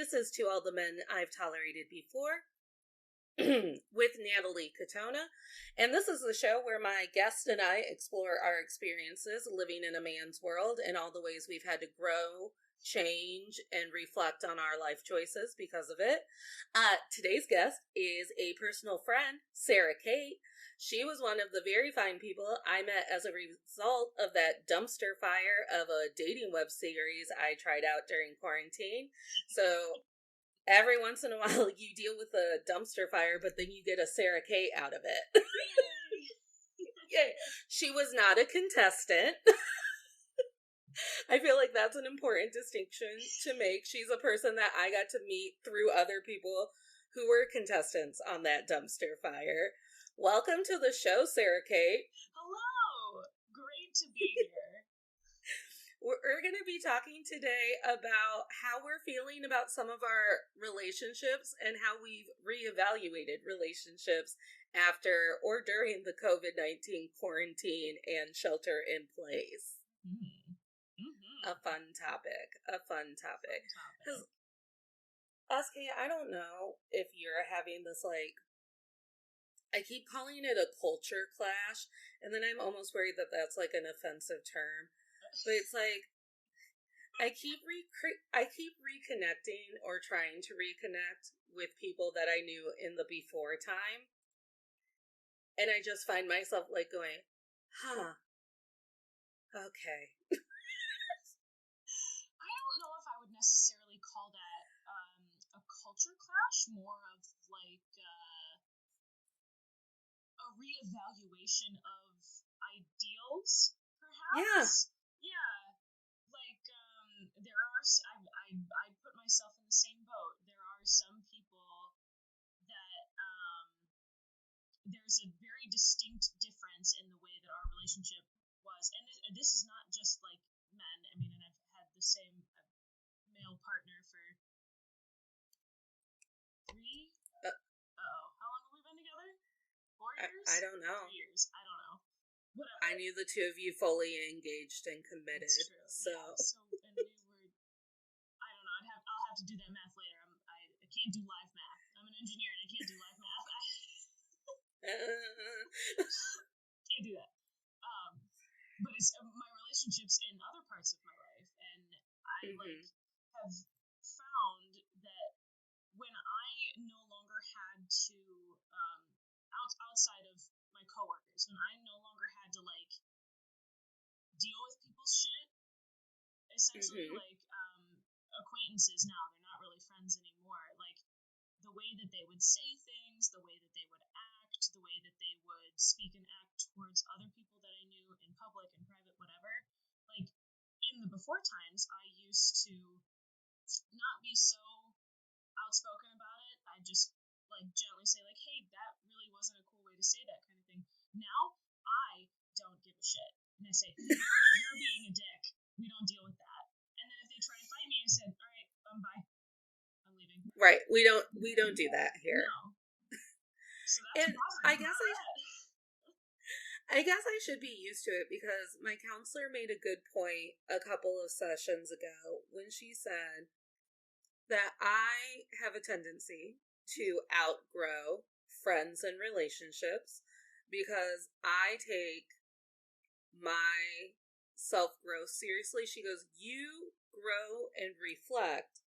This is To All the Men I've Tolerated Before with Natalie Katona. And this is the show where my guest and I explore our experiences living in a man's world and all the ways we've had to grow, change, and reflect on our life choices because of it. Today's guest is a personal friend, Sarah Kate. She was one of the very fine people I met as a result of that dumpster fire of a dating web series I tried out during quarantine. So every once in a while you deal with a dumpster fire, but then you get a Sarah Kate out of it. Yay. She was not a contestant. I feel like that's an important distinction to make. She's a person that I got to meet through other people who were contestants on that dumpster fire. Welcome to the show, Sarah Kate. Hello! Great to be here. We're going to be talking today about how we're feeling about some of our relationships and how we've reevaluated relationships after or during the COVID-19 quarantine and shelter in place. A fun topic. Because, SK, I don't know if you're having this, I keep calling it a culture clash, and then I'm almost worried that that's, an offensive term. But it's I keep reconnecting or trying to reconnect with people that I knew in the before time. And I just find myself, going, okay. I don't know if I would necessarily call that a culture clash, more of a reevaluation of ideals, perhaps. Yeah. There are. I put myself in the same boat. There are some people that there's a very distinct difference in the way that our relationship was, and this is not just men. I mean, and I've had the same male partner for 3. How long have we been together? 4 years? I don't know. 3 years. I don't know. Whatever. I knew the two of you fully engaged and committed. That's true. So. Yeah. And we were. I don't know. I'll have to do that math later. I can't do live math. I'm an engineer and I can't do live math. Can't do that. But it's my relationships in other parts of my life, and I have found that when I no longer had to outside of my coworkers, when I no longer had to deal with people's shit, essentially acquaintances now, they're not really friends anymore. The way that they would say things, the way that they would act, the way that they would speak and act towards other people that I knew in public and private, whatever. In the before times, I used to not be so outspoken about it. I just gently say hey, that really wasn't a cool way to say that, kind of thing. Now I don't give a shit, and I say, you're being a dick. We don't deal with that. And then if they try to fight me, I said, all right, bye. I'm leaving. Right. We don't do that here. No. So that's and I guess I should be used to it, because my counselor made a good point a couple of sessions ago when she said that I have a tendency to outgrow friends and relationships because I take my self-growth seriously. She goes, you grow and reflect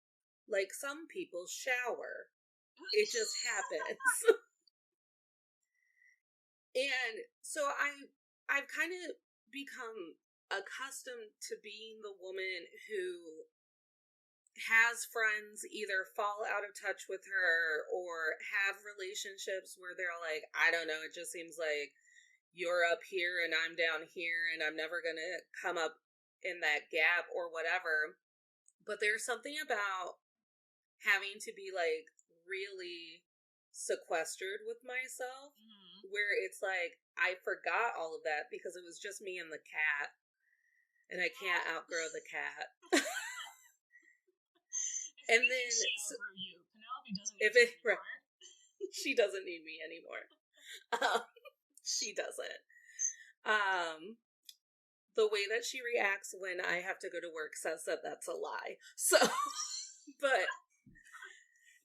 like some people shower. It just happens. And so I've kind of become accustomed to being the woman who has friends either fall out of touch with her or have relationships where they're I don't know, it just seems like you're up here and I'm down here and I'm never going to come up in that gap or whatever. But there's something about having to be really sequestered with myself, where it's I forgot all of that because it was just me and the cat, and I can't outgrow the cat. And then you. Penelope doesn't need you anymore. She doesn't need me anymore. She doesn't. The way that she reacts when I have to go to work says that that's a lie. So, but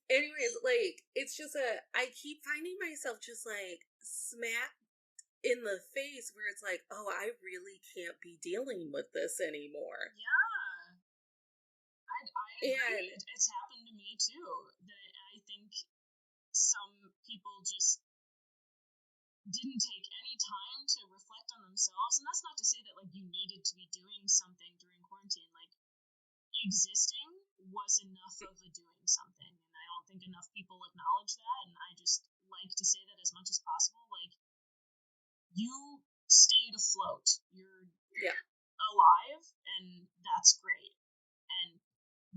Anyways, like, it's just I keep finding myself just, like, smack in the face where it's like, oh, I really can't be dealing with this anymore. Yeah. I agree. And It's happened to me too. That I think some people just didn't take any time to reflect on themselves. And that's not to say that like you needed to be doing something during quarantine. Like existing was enough of a doing something. And I don't think enough people acknowledge that. And I just like to say that as much as possible. Like you stayed afloat. You're alive, and that's great. And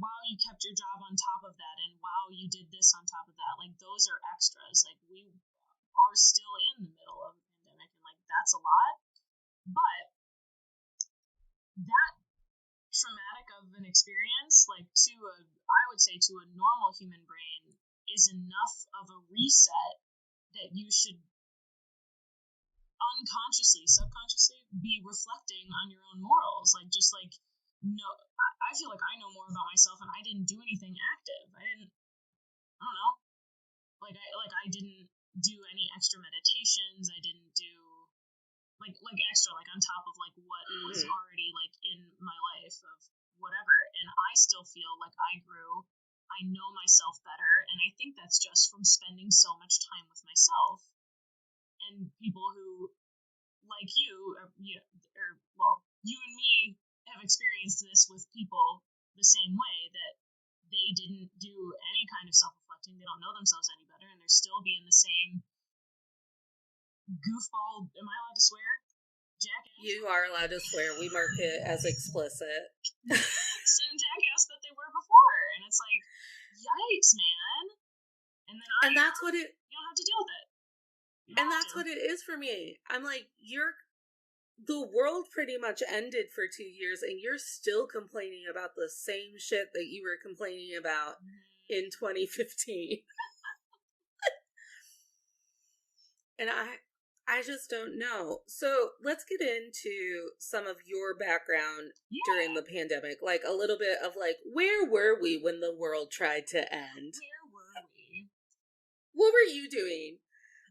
wow, you kept your job on top of that, and wow, you did this on top of that. Like those are extras. Like we are still in the middle of a pandemic, and like that's a lot. But that traumatic of an experience, like I would say to a normal human brain, is enough of a reset that you should unconsciously, subconsciously be reflecting on your own morals. Like just like no, I feel like I know more about myself, and I didn't do anything active. I don't know. I didn't do any extra meditations. I didn't do like extra like on top of like what was already like in my life of whatever. And I still feel like I grew. I know myself better, and I think that's just from spending so much time with myself. And people who, like you, you and me have experienced this with people the same way, that they didn't do any kind of self-reflecting. They don't know themselves any better, and they're still being the same goofball. Am I allowed to swear? Jackass. You are allowed to swear. We mark it as explicit. Same jackass that they were before, and it's like, yikes, man. And that's what it. You don't have to deal with it. And that's what it is for me. I'm like, the world pretty much ended for 2 years, and you're still complaining about the same shit that you were complaining about in 2015. And I just don't know. So let's get into some of your background during the pandemic. Like a little bit of like, where were we when the world tried to end? Where were we? What were you doing?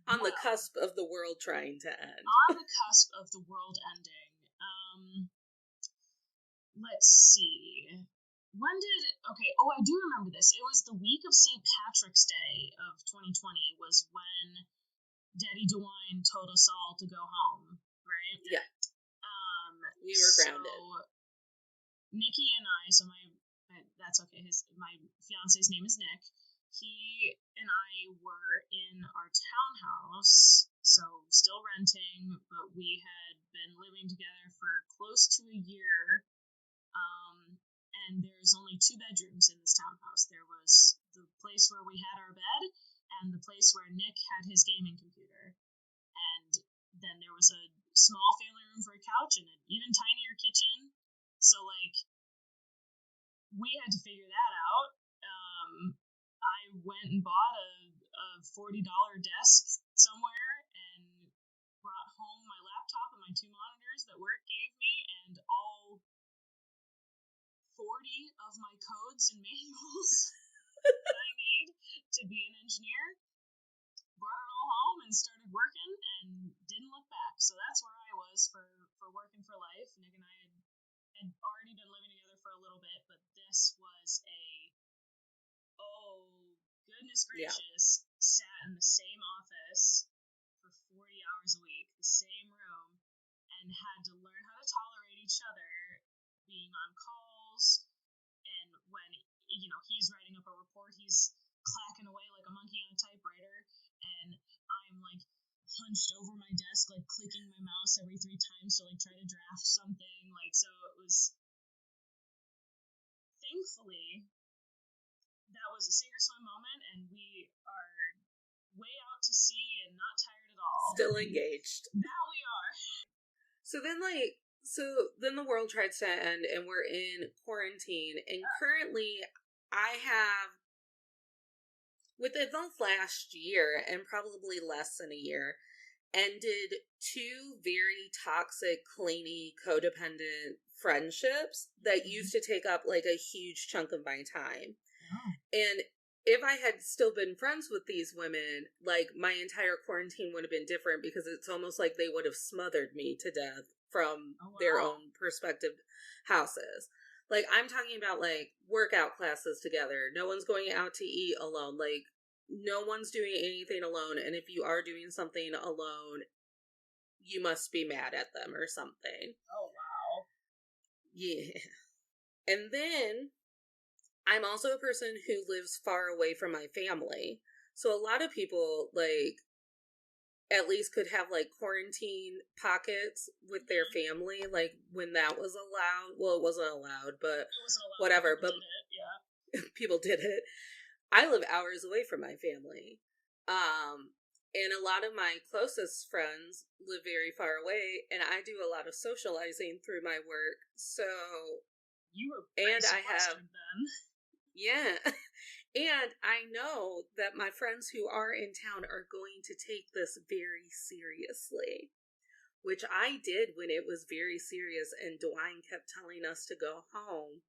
On the cusp of the world trying to end. On the cusp of the world ending. Let's see. I do remember this. It was the week of St. Patrick's Day of 2020 was when Daddy DeWine told us all to go home, right? Yeah. We were grounded. So Nikki and I, that's okay. My fiance's name is Nick. He and I were in our townhouse, so still renting, but we had been living together for close to a year. And there's only 2 bedrooms in this townhouse. There was the place where we had our bed and the place where Nick had his gaming computer. And then there was a small family room for a couch and an even tinier kitchen. So, like, we had to figure that out. I went and bought a $40 desk somewhere and brought home my laptop and my 2 monitors that work gave me, and all 40 of my codes and manuals that I need to be an engineer. Brought it all home and started working and didn't look back. So that's where I was for working for life. Nick and I had already been living together for a little bit, but this was goodness gracious, sat in the same office for 40 hours a week, the same room, and had to learn how to tolerate each other, being on calls, and when, he's writing up a report, he's clacking away like a monkey on a typewriter, and I'm, like, hunched over my desk, like, clicking my mouse every 3 times to, like, try to draft something, like, so it was, thankfully, that was a sink or swim moment, and we are way out to sea and not tired at all. Still engaged. That we are. So then the world tries to end, and we're in quarantine, and currently I have, within the last year, and probably less than a year, ended 2 very toxic, clingy, codependent friendships that used to take up like a huge chunk of my time. And if I had still been friends with these women, like, my entire quarantine would have been different because it's almost like they would have smothered me to death from their own perspective houses. Like, I'm talking about, like, workout classes together. No one's going out to eat alone. Like, no one's doing anything alone. And if you are doing something alone, you must be mad at them or something. Oh, wow. Yeah. And then I'm also a person who lives far away from my family. So a lot of people, like, at least could have, like, quarantine pockets with their family, like, when that was allowed. Well, it wasn't allowed, but It wasn't allowed, whatever. People But did it, yeah. people did it. I live hours away from my family. And a lot of my closest friends live very far away, and I do a lot of socializing through my work. So you were pretty sequestered then. Yeah. And I know that my friends who are in town are going to take this very seriously, which I did when it was very serious and Dwayne kept telling us to go home.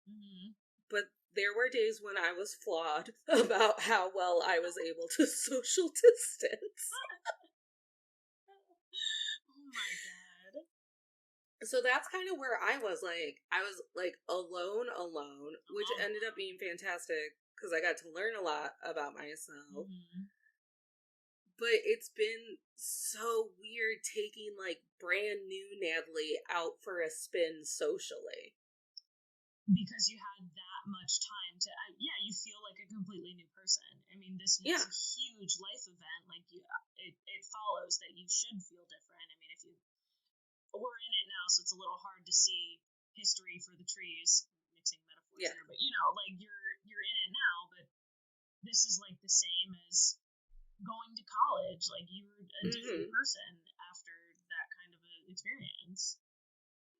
Mm-hmm. But there were days when I was flawed about how well I was able to social distance. Oh my god. So that's kind of where I was like alone, which ended up being fantastic because I got to learn a lot about myself. Mm-hmm. But it's been so weird taking, like, brand new Natalie out for a spin socially. Because you had that much time to, you feel like a completely new person. I mean, this was a huge life event. Like, it follows that you should feel different. I mean, we're in it now, so it's a little hard to see history for the trees, mixing metaphors here. But, like, you're in it now, but this is, like, the same as going to college. Like, you're a different person after that kind of an experience.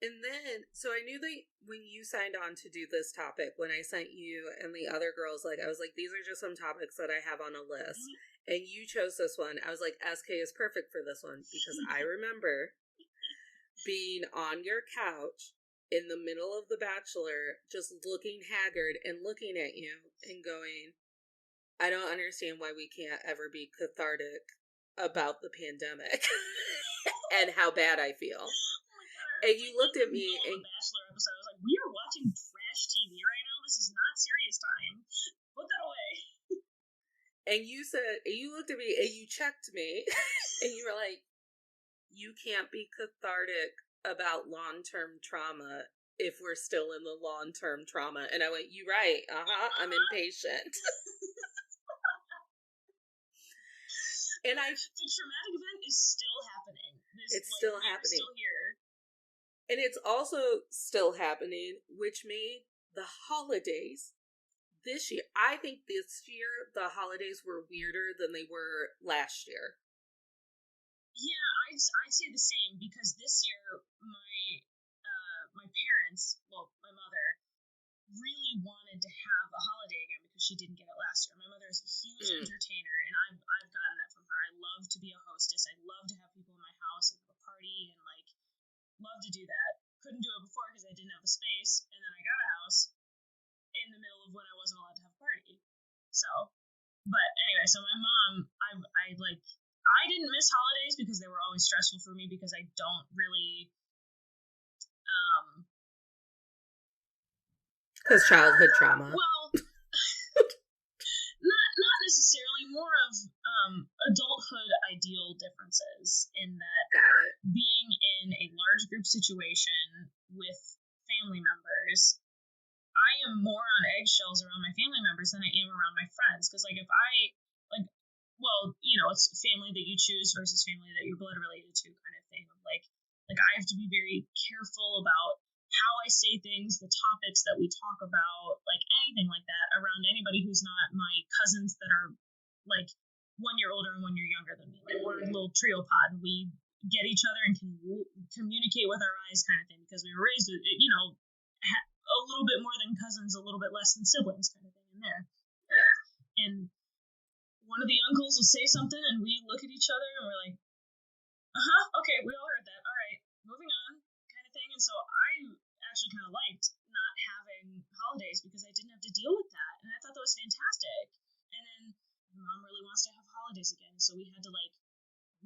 And then, so I knew that when you signed on to do this topic, when I sent you and the other girls, like, I was like, these are just some topics that I have on a list. Mm-hmm. And you chose this one. I was like, SK is perfect for this one because I remember being on your couch in the middle of The Bachelor, just looking haggard and looking at you and going, I don't understand why we can't ever be cathartic about the pandemic and how bad I feel. And you looked at me and the Bachelor episode, I was like, we are watching trash TV right now. This is not serious time. Put that away. And you said, and you looked at me and you checked me and you were like, you can't be cathartic about long-term trauma if we're still in the long-term trauma. And I went, you right. I'm impatient. And the traumatic event is still happening. It's still happening. Still here. And it's also still happening, which made the holidays this year. I think this year the holidays were weirder than they were last year. Yeah, I'd say the same because this year my parents, well, my mother, really wanted to have a holiday again because she didn't get it last year. My mother is a huge entertainer, and I've gotten that from her. I love to be a hostess. I love to have people in my house and have a party and, like, love to do that. Couldn't do it before because I didn't have a space, and then I got a house in the middle of when I wasn't allowed to have a party. So, but anyway, so my mom, I didn't miss holidays because they were always stressful for me because I don't really, because childhood trauma. Well, not necessarily, more of adulthood ideal differences in that being in a large group situation with family members, I am more on eggshells around my family members than I am around my friends. Because, like, if I, like, well, it's family that you choose versus family that you're blood related to kind of thing. Like I have to be very careful about how I say things, the topics that we talk about, like anything like that around anybody who's not my cousins that are, like, 1 year older and 1 year younger than me. Like, we're a little trio pod and we get each other and can communicate with our eyes kind of thing because we were raised with, a little bit more than cousins, a little bit less than siblings kind of thing in there. And one of the uncles will say something and we look at each other and we're like, okay, we all heard that. All right, moving on kind of thing. And so I actually kind of liked not having holidays because I didn't have to deal with that. And I thought that was fantastic. holidays again, so we had to like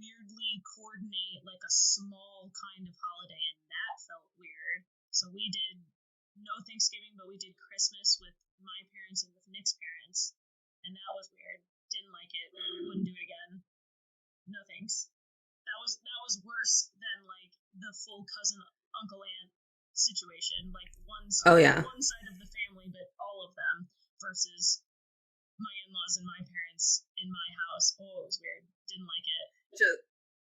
weirdly coordinate like a small kind of holiday, and that felt weird. So we did no Thanksgiving, but we did Christmas with my parents and with Nick's parents, and that was weird. Didn't like it. Wouldn't do it again. No thanks. That was worse than like the full cousin uncle aunt situation, like one side of the family, but all of them versus my in-laws and my parents in my house. Oh, it was weird. Didn't like it.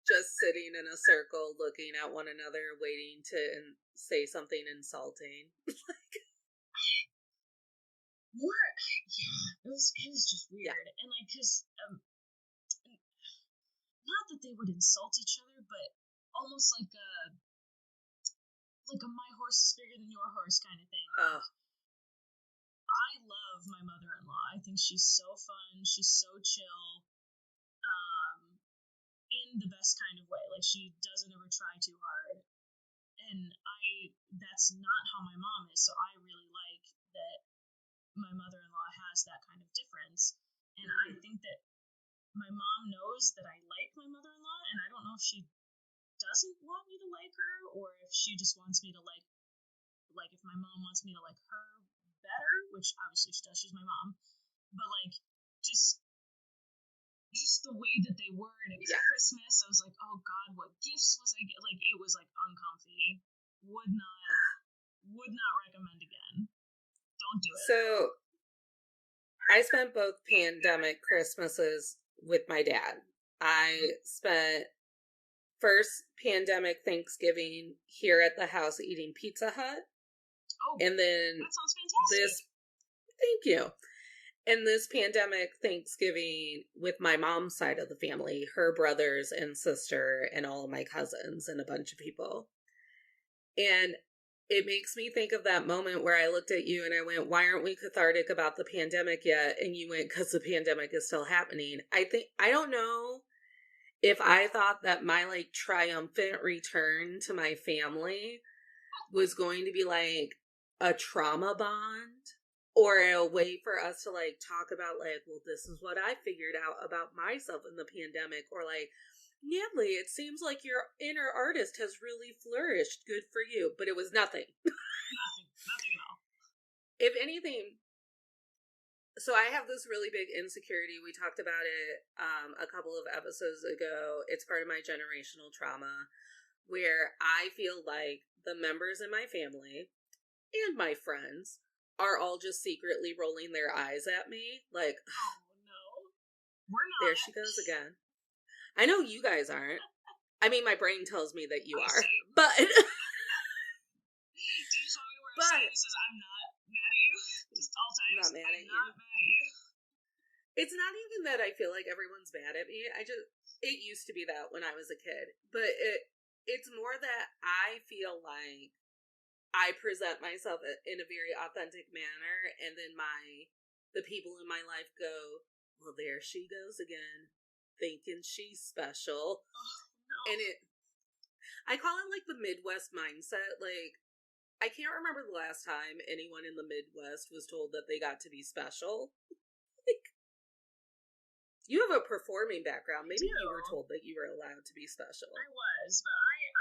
Just sitting in a circle, looking at one another, waiting to say something insulting. It was just weird, and like, cause not that they would insult each other, but almost like a my horse is bigger than your horse kind of thing. I love my mother-in-law. I think she's so fun. She's so chill. In the best kind of way. Like, she doesn't ever try too hard. And that's not how my mom is. So I really like that my mother-in-law has that kind of difference. And I think that my mom knows that I like my mother-in-law, and I don't know if she doesn't want me to like her, or if she just wants me to like if my mom wants me to like her better, which obviously she does, she's my mom, but like just the way that they were, and it was Christmas, I was like, oh God, what gifts was I get? Like, it was like uncomfy. Would not recommend again. Don't do it. So I spent both pandemic Christmases with my dad. I spent first pandemic Thanksgiving here at the house eating Pizza Hut. Oh, and then that sounds fantastic. Thank you. And this pandemic Thanksgiving with my mom's side of the family, her brothers and sister and all of my cousins and a bunch of people. And it makes me think of that moment where I looked at you and I went, why aren't we cathartic about the pandemic yet? And you went, because the pandemic is still happening. I don't know if I thought that my like triumphant return to my family was going to be like a trauma bond or a way for us to like talk about like, well, this is what I figured out about myself in the pandemic, or like, Natalie, it seems like your inner artist has really flourished. Good for you. But it was nothing. Nothing at all. If anything, so I have this really big insecurity. We talked about it a couple of episodes ago. It's part of my generational trauma where I feel like the members in my family and my friends are all just secretly rolling their eyes at me. Like, oh no, we're not. There she goes again. I know you guys aren't. I mean, my brain tells me that you are. But do you just want me to wear a sign that says I'm not mad at you? Just all times. I'm not mad at you. Not mad at you. It's not even that I feel like everyone's mad at me. It used to be that when I was a kid. But it's more that I feel like I present myself in a very authentic manner, and then the people in my life go, well, there she goes again, thinking she's special. Oh, no. And I call it like the Midwest mindset. Like, I can't remember the last time anyone in the Midwest was told that they got to be special. Like, you have a performing background. Maybe you were told that you were allowed to be special. I was, but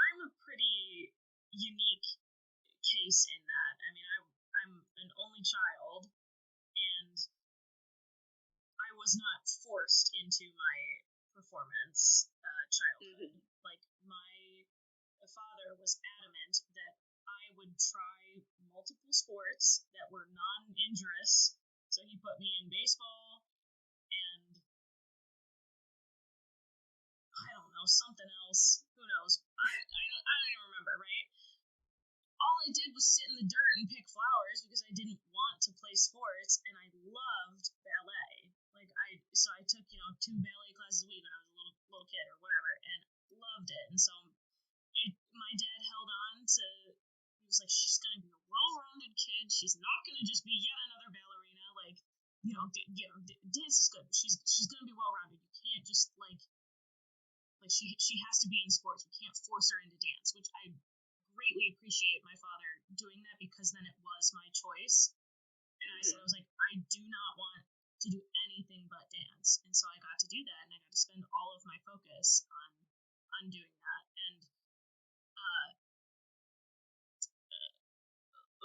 I'm a pretty unique case in that. I mean, I'm an only child, and I was not forced into my performance childhood. Mm-hmm. Like, my father was adamant that I would try multiple sports that were non-injurious, so he put me in baseball and I don't know, something else. Who knows? I don't even remember, right? All I did was sit in the dirt and pick flowers because I didn't want to play sports, and I loved ballet. So I took, 2 ballet classes a week when I was a little kid or whatever, and loved it. And so my dad held on to, he was like, she's going to be a well-rounded kid. She's not going to just be yet another ballerina. Like, dance is good. She's going to be well-rounded. You can't just like she has to be in sports. We can't force her into dance, which I greatly appreciate my father doing that, because then it was my choice. And I said, I was like, I do not want to do anything but dance. And so I got to do that, and I got to spend all of my focus on doing that. And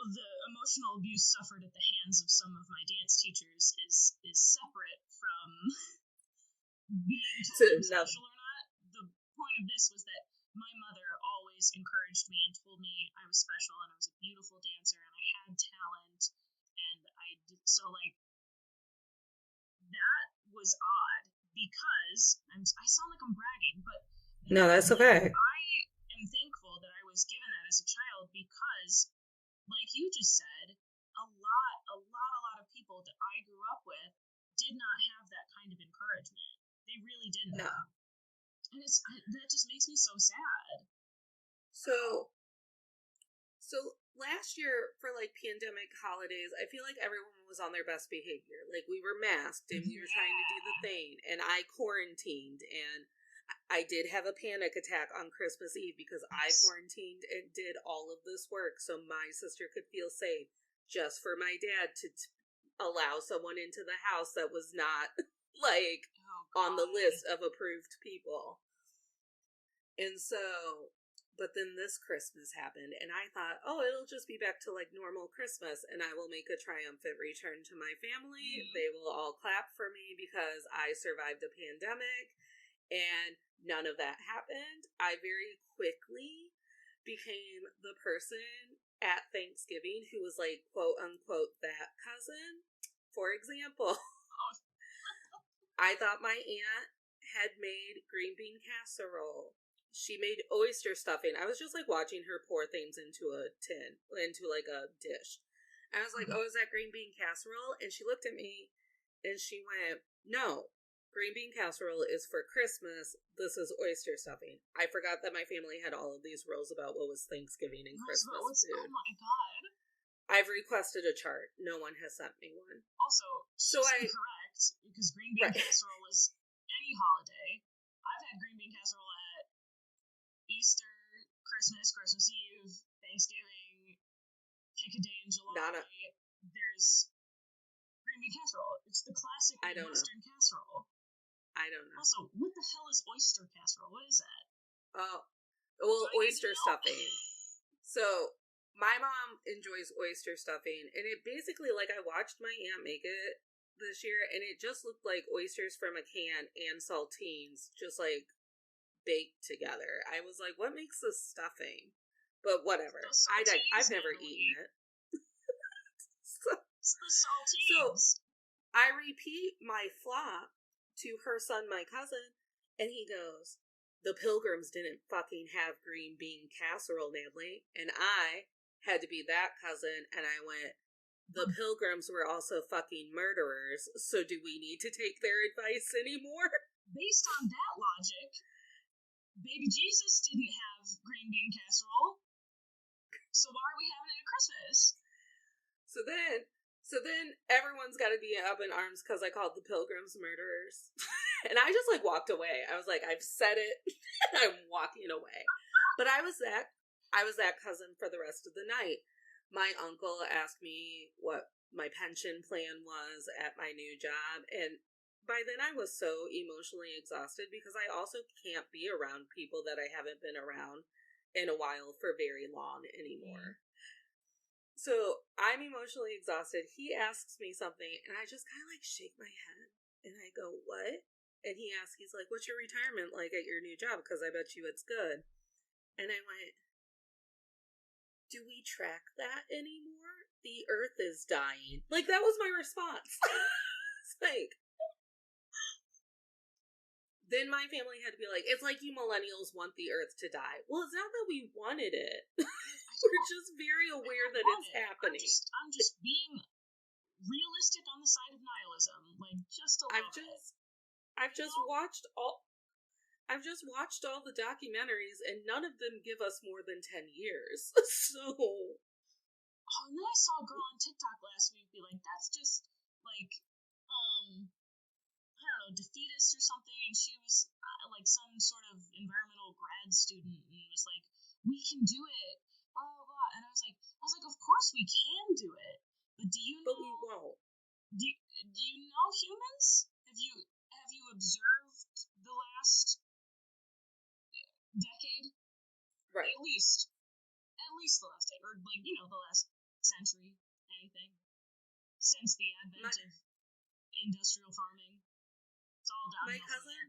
the emotional abuse suffered at the hands of some of my dance teachers is separate from being told I'm special or not. The point of this was that my mother always encouraged me and told me I was special and I was a beautiful dancer and I had talent, and so like that was odd because I sound like I'm bragging, but no, that's okay. I am thankful that I was given that as a child because, like you just said, a lot of people that I grew up with did not have that kind of encouragement. They really didn't. No. And that just makes me so sad. So last year for like pandemic holidays, I feel like everyone was on their best behavior. Like we were masked and we were trying to do the thing, and I quarantined, and I did have a panic attack on Christmas Eve because I quarantined and did all of this work so my sister could feel safe, just for my dad to allow someone into the house that was not like on the list of approved people. And so, but then this Christmas happened, and I thought, oh, it'll just be back to like normal Christmas, and I will make a triumphant return to my family. They will all clap for me because I survived a pandemic. And none of that happened. I very quickly became the person at Thanksgiving who was like, quote unquote, that cousin. For example, I thought my aunt had made green bean casserole. She made oyster stuffing. I was just like watching her pour things into a tin, into like a dish. I was like, oh, is that green bean casserole? And she looked at me and she went, no. Green bean casserole is for Christmas. This is oyster stuffing. I forgot that my family had all of these rules about what was Thanksgiving and Christmas food. Oh my god. I've requested a chart. No one has sent me one. Also, incorrect, because green bean casserole is any holiday. I've had green bean casserole at Easter, Christmas Eve, Thanksgiving, pick a day in July. There's green bean casserole. It's the classic Western casserole. I don't know. Also, what the hell is oyster casserole? What is that? Well, oyster stuffing. So, my mom enjoys oyster stuffing, and it basically, like, I watched my aunt make it this year, and it just looked like oysters from a can and saltines, just, like, baked together. I was like, what makes this stuffing? But whatever. I've never eaten it. It's the saltines. So, I repeat my flop to her son, my cousin, and he goes, the Pilgrims didn't fucking have green bean casserole, Natalie. And I had to be that cousin, and I went, the Pilgrims were also fucking murderers, so do we need to take their advice anymore? Based on that logic, baby Jesus didn't have green bean casserole, so why are we having it at Christmas? So then everyone's got to be up in arms because I called the Pilgrims murderers. And I just, like, walked away. I was like, I've said it, and I'm walking away. But I was that cousin for the rest of the night. My uncle asked me what my pension plan was at my new job, and by then I was so emotionally exhausted because I also can't be around people that I haven't been around in a while for very long anymore. So I'm emotionally exhausted. He asks me something, and I just kind of like shake my head, and I go, what? And he's like, what's your retirement like at your new job? Because I bet you it's good. And I went, do we track that anymore? The earth is dying. Like, that was my response. It's like, then my family had to be like, it's like you millennials want the earth to die. Well, it's not that we wanted it. We're just very aware that it's happening. I'm just being realistic on the side of nihilism, like just a little bit. I've just watched all the documentaries, and none of them give us more than 10 years. So. Oh, and then I saw a girl on TikTok last week be like, that's just like, I don't know, defeatist or something, and she was like some sort of environmental grad student, and was like, we can do it. Blah, blah, blah. And I was like, of course we can do it. But do you know? But we won't. Do you know least the last day, or like, you know, the last century, anything, since the advent of industrial farming. It's all downhill from there.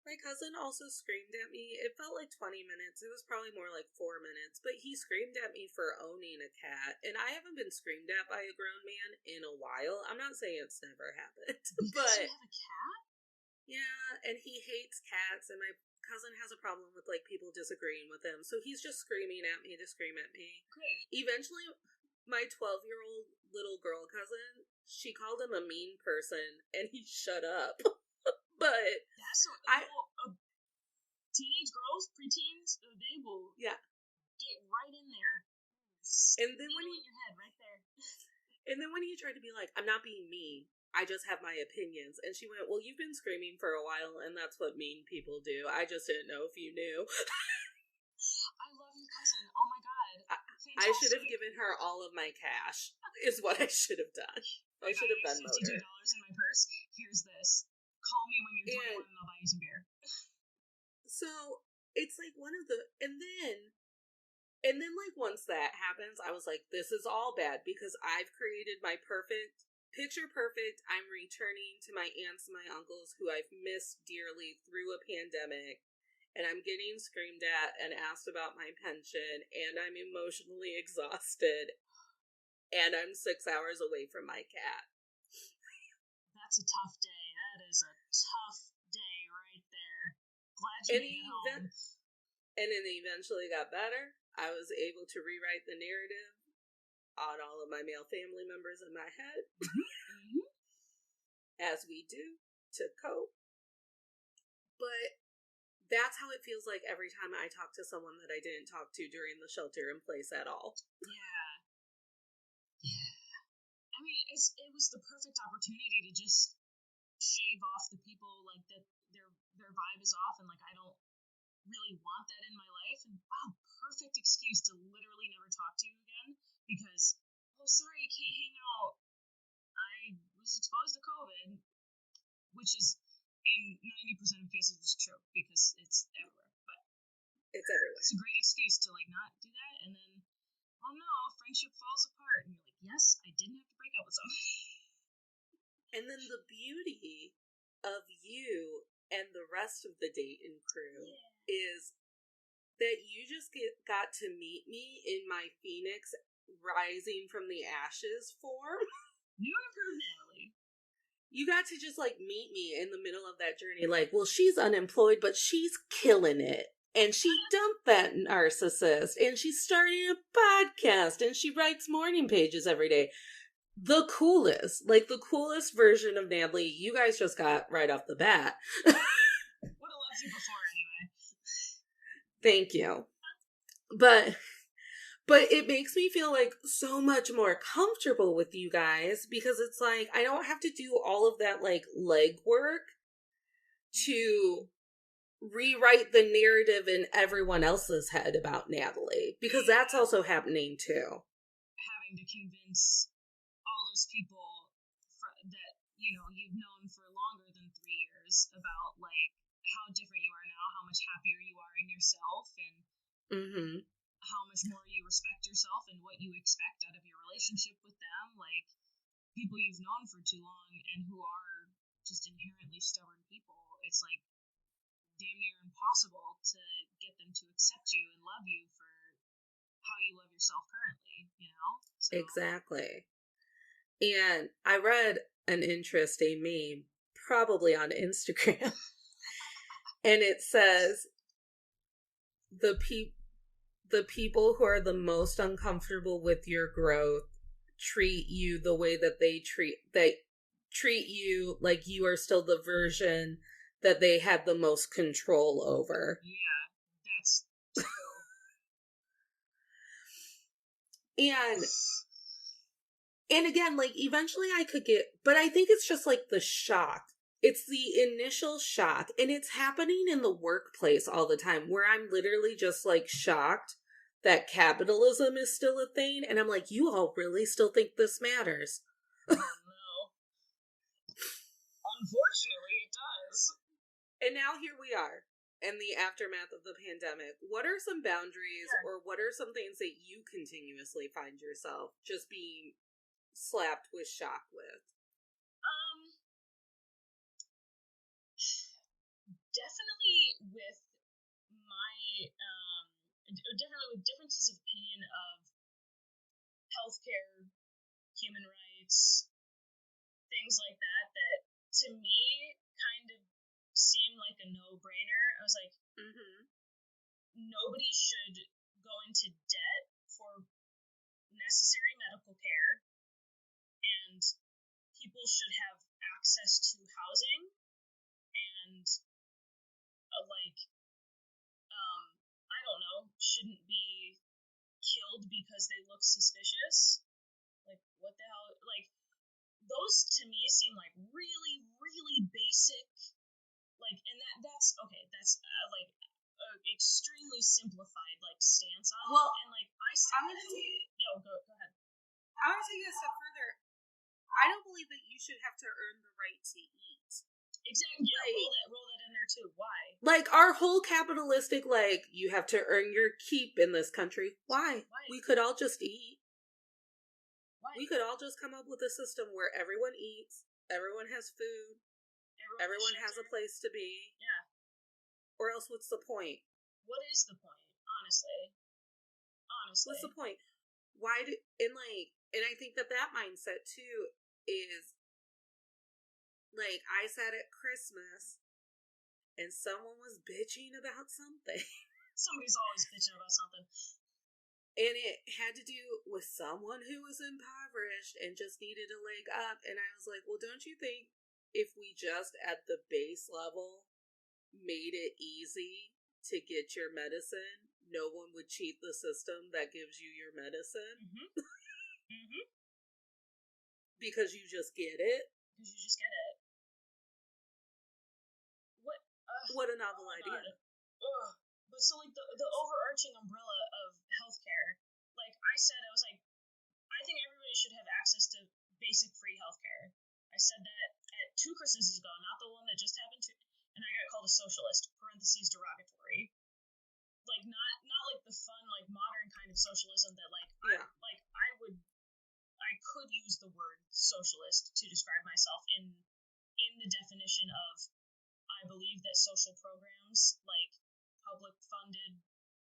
My cousin also screamed at me. It felt like 20 minutes. It was probably more like 4 minutes. But he screamed at me for owning a cat. And I haven't been screamed at by a grown man in a while. I'm not saying it's never happened. Because you have a cat? Yeah, and he hates cats. And my cousin has a problem with, like, people disagreeing with him. So he's just screaming at me to scream at me. Great. Eventually, my 12-year-old little girl cousin, she called him a mean person. And he shut up. But that's teenage girls, preteens, they will get right in there. And then when in your head right there. And then when he tried to be like, I'm not being mean, I just have my opinions. And she went, well, you've been screaming for a while, and that's what mean people do. I just didn't know if you knew. I love your cousin. Oh my god. I should have given her all of my cash, is what I should have done. I should have done $52 in my purse. Here's this. Call me when you're 21 and I'll buy you some beer. So, it's like one of the... And then like, once that happens, I was like, this is all bad, because I've created my picture perfect, I'm returning to my aunts and my uncles who I've missed dearly through a pandemic, and I'm getting screamed at and asked about my pension, and I'm emotionally exhausted, and I'm 6 hours away from my cat. That's a tough day. That is a tough day right there. Glad you made it home. And it eventually got better. I was able to rewrite the narrative on all of my male family members in my head. Mm-hmm. As we do, to cope. But that's how it feels like every time I talk to someone that I didn't talk to during the shelter in place at all. Yeah. I mean, it was the perfect opportunity to just shave off the people, like, that their vibe is off, and, like, I don't really want that in my life. And wow, perfect excuse to literally never talk to you again, because, oh, sorry, I can't hang out. I was exposed to COVID, which is, in 90% of cases, is true, because it's everywhere. But it's everywhere. It's a great excuse to, like, not do that, and then, oh no, friendship falls apart, and you're like, yes, I didn't have to break up with somebody. And then the beauty of you and the rest of the Dayton crew is that you just got to meet me in my Phoenix rising from the ashes form. New and improved Natalie. You got to just, like, meet me in the middle of that journey. Like, well, she's unemployed, but she's killing it. And she dumped that narcissist. And she's starting a podcast. And she writes morning pages every day. The coolest. Like, the coolest version of Natalie you guys just got right off the bat. Would have loved you before anyway. Thank you. But it makes me feel, like, so much more comfortable with you guys, because it's like, I don't have to do all of that, like, legwork to rewrite the narrative in everyone else's head about Natalie, because that's also happening too. Having to convince all those people that, you know, you've known for longer than 3 years about, like, how different you are now, how much happier you are in yourself, and how much more you respect yourself and what you expect out of your relationship with them. Like, people you've known for too long and who are just inherently stubborn people, it's like damn near impossible to get them to accept you and love you for how you love yourself currently, you know? So. Exactly. And I read an interesting meme, probably on Instagram, and it says, the people who are the most uncomfortable with your growth treat you the way that they treat you like you are still the version that they had the most control over. Yeah, that's true. And again, like, eventually I could but I think it's just, like, the shock. It's the initial shock, and it's happening in the workplace all the time, where I'm literally just, like, shocked that capitalism is still a thing, and I'm like, you all really still think this matters? Oh, no. Unfortunately, it does. And now here we are. in the aftermath of the pandemic, what are some boundaries or what are some things that you continuously find yourself just being slapped with shock with? Definitely with my, definitely with differences of opinion of healthcare, human rights, things like that, that to me kind of seemed like a no-brainer. I was like, nobody should go into debt for necessary medical care, and people should have access to housing, and I don't know, shouldn't be killed because they look suspicious. Like, what the hell? Like, those to me seem like really, really basic. Like, and that's okay. That's like extremely simplified like stance on it. And like I'm gonna go ahead. I want to take it a step further. I don't believe that you should have to earn the right to eat. Exactly. Yeah, roll that in there too. Why? Like our whole capitalistic, like you have to earn your keep in this country. Why? We could all just eat. Why? We could all just come up with a system where everyone eats, everyone has food, everyone has a place to be. Yeah. Or else, what's the point? What is the point? Honestly. What's the point? Why do and I think that mindset too is like I sat at Christmas and someone was bitching about something. Somebody's always bitching about something. And it had to do with someone who was impoverished and just needed a leg up. And I was like, well, don't you think if we just at the base level made it easy to get your medicine, no one would cheat the system that gives you your medicine? Because you just get it. What a novel idea. But so like the overarching umbrella of healthcare, like I said, I was like, I think everybody should have access to basic free healthcare. I said that at 2 Christmases ago, not the one that just happened to, and I got called a socialist, parentheses derogatory. Like not like the fun, like modern kind of socialism that like I could use the word socialist to describe myself in the definition of I believe that social programs, like public funded,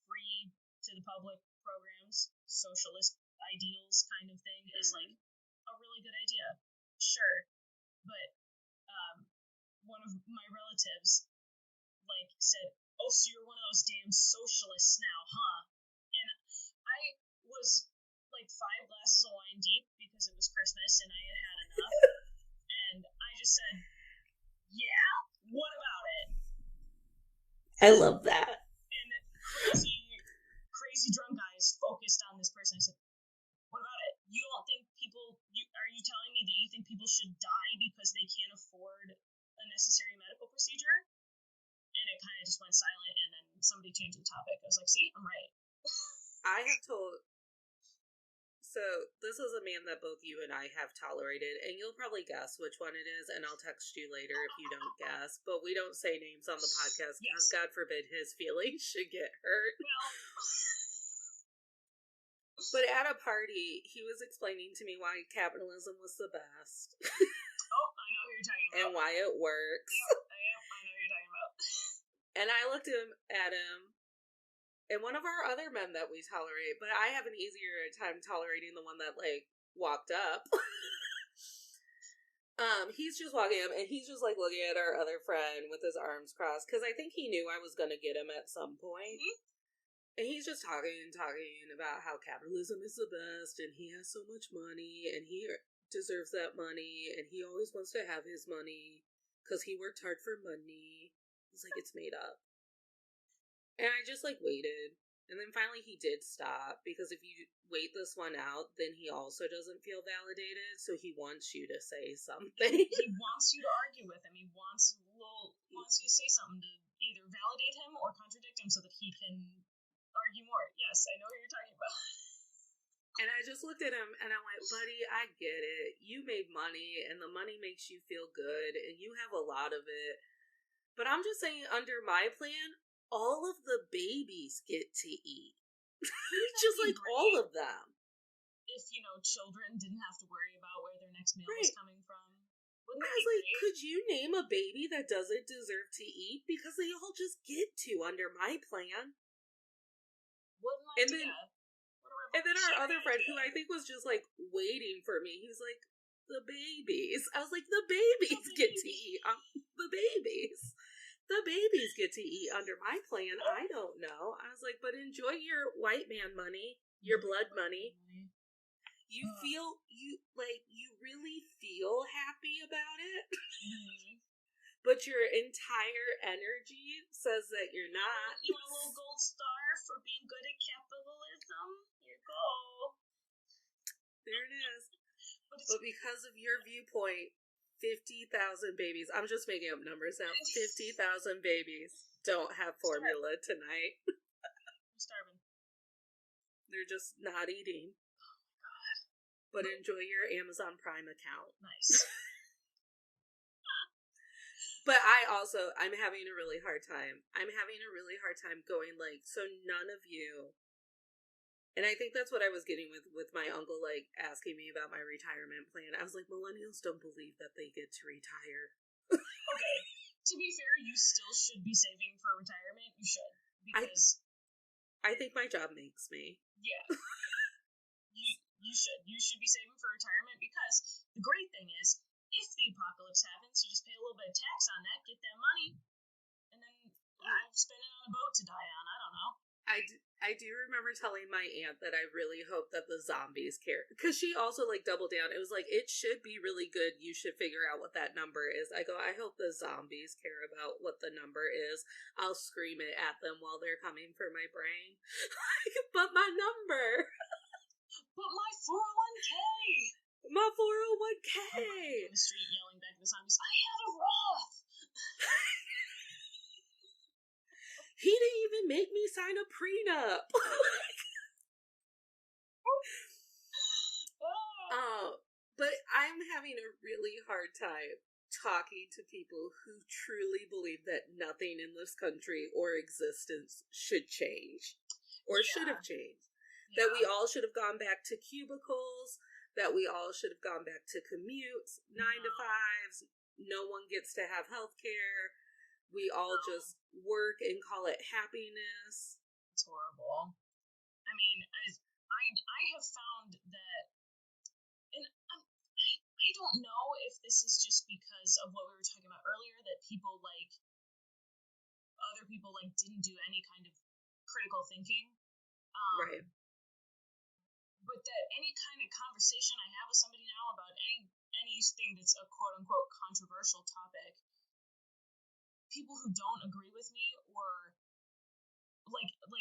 free to the public programs, socialist ideals kind of thing is like a really good idea. Sure. But one of my relatives like said, "Oh, so you're one of those damn socialists now, huh?" And I was like 5 glasses of wine deep because it was Christmas and I had enough. And I just said, "Yeah, what about it?" I love that. And crazy drunk guys focused on this person. I said, "What about it? You don't think people? Are you telling me that you think people should die because they can't afford a necessary medical procedure?" And it kind of just went silent, and then somebody changed the topic. I was like, "See, I'm right." I have told. So this is a man that both you and I have tolerated, and you'll probably guess which one it is, and I'll text you later if you don't guess. But we don't say names on the podcast because God forbid his feelings should get hurt. Well. But at a party, he was explaining to me why capitalism was the best. Oh, I know who you're talking about. And why it works. Yep, I know who you're talking about. And I looked at him, and one of our other men that we tolerate, but I have an easier time tolerating the one that, like, walked up. He's just walking up, and he's just, like, looking at our other friend with his arms crossed, because I think he knew I was going to get him at some point. And he's just talking about how capitalism is the best, and he has so much money, and he deserves that money, and he always wants to have his money, because he worked hard for money. He's like, it's made up. And I just, like, waited. And then finally he did stop, because if you wait this one out, then he also doesn't feel validated, so he wants you to say something. He wants you to argue with him. He wants you to say something to either validate him or contradict him so that he can argue more. Yes, I know what you're talking about. And I just looked at him and I went, buddy, I get it. You made money and the money makes you feel good and you have a lot of it. But I'm just saying, under my plan, all of the babies get to eat. Just like great all of them. if, children didn't have to worry about where their next meal Right. was coming from. Wouldn't I that was be like, great? could you name a baby that doesn't deserve to eat? Because they all just get to under my plan. What an And idea. And then our other friend, idea. who I think was just like waiting for me, he's like, the babies. I was like, the babies get to eat. The babies. The babies get to eat under my plan. I don't know. I was like, but enjoy your white man money, your blood money. You feel, you really feel happy about it. But your entire energy says that you're not. You want a little gold star for being good at capitalism? Here you go. There it is. But because of your viewpoint, 50,000 babies, I'm just making up numbers now, 50,000 babies don't have formula tonight. I'm starving. They're just not eating. Oh my god. But enjoy your Amazon Prime account. Nice. But I'm having a really hard time. I'm having a really hard time going so none of you, and I think that's what I was getting with my uncle, asking me about my retirement plan. I was like, millennials don't believe that they get to retire. Okay. To be fair, you still should be saving for retirement. You should. Because I think my job makes me. Yeah. You should. You should be saving for retirement because the great thing is, if the apocalypse happens, you just pay a little bit of tax on that, get that money, and then spend it on a boat to die on. I don't know. I do remember telling my aunt that I really hope that the zombies care, because she also doubled down. It was it should be really good. You should figure out what that number is. I go, I hope the zombies care about what the number is. I'll scream it at them while they're coming for my brain. But my number. But my 401k. My 401k. On the street yelling back at the zombies, I have a Roth. He didn't even make me sign a prenup. But I'm having a really hard time talking to people who truly believe that nothing in this country or existence should change or should have changed. Yeah. That we all should have gone back to cubicles, that we all should have gone back to commutes, 9 to 5s, no one gets to have health care. We all just work and call it happiness. It's horrible. I mean, I have found that, and I don't know if this is just because of what we were talking about earlier, that people other people didn't do any kind of critical thinking. Right. But that any kind of conversation I have with somebody now about anything that's a quote unquote controversial topic, people who don't agree with me or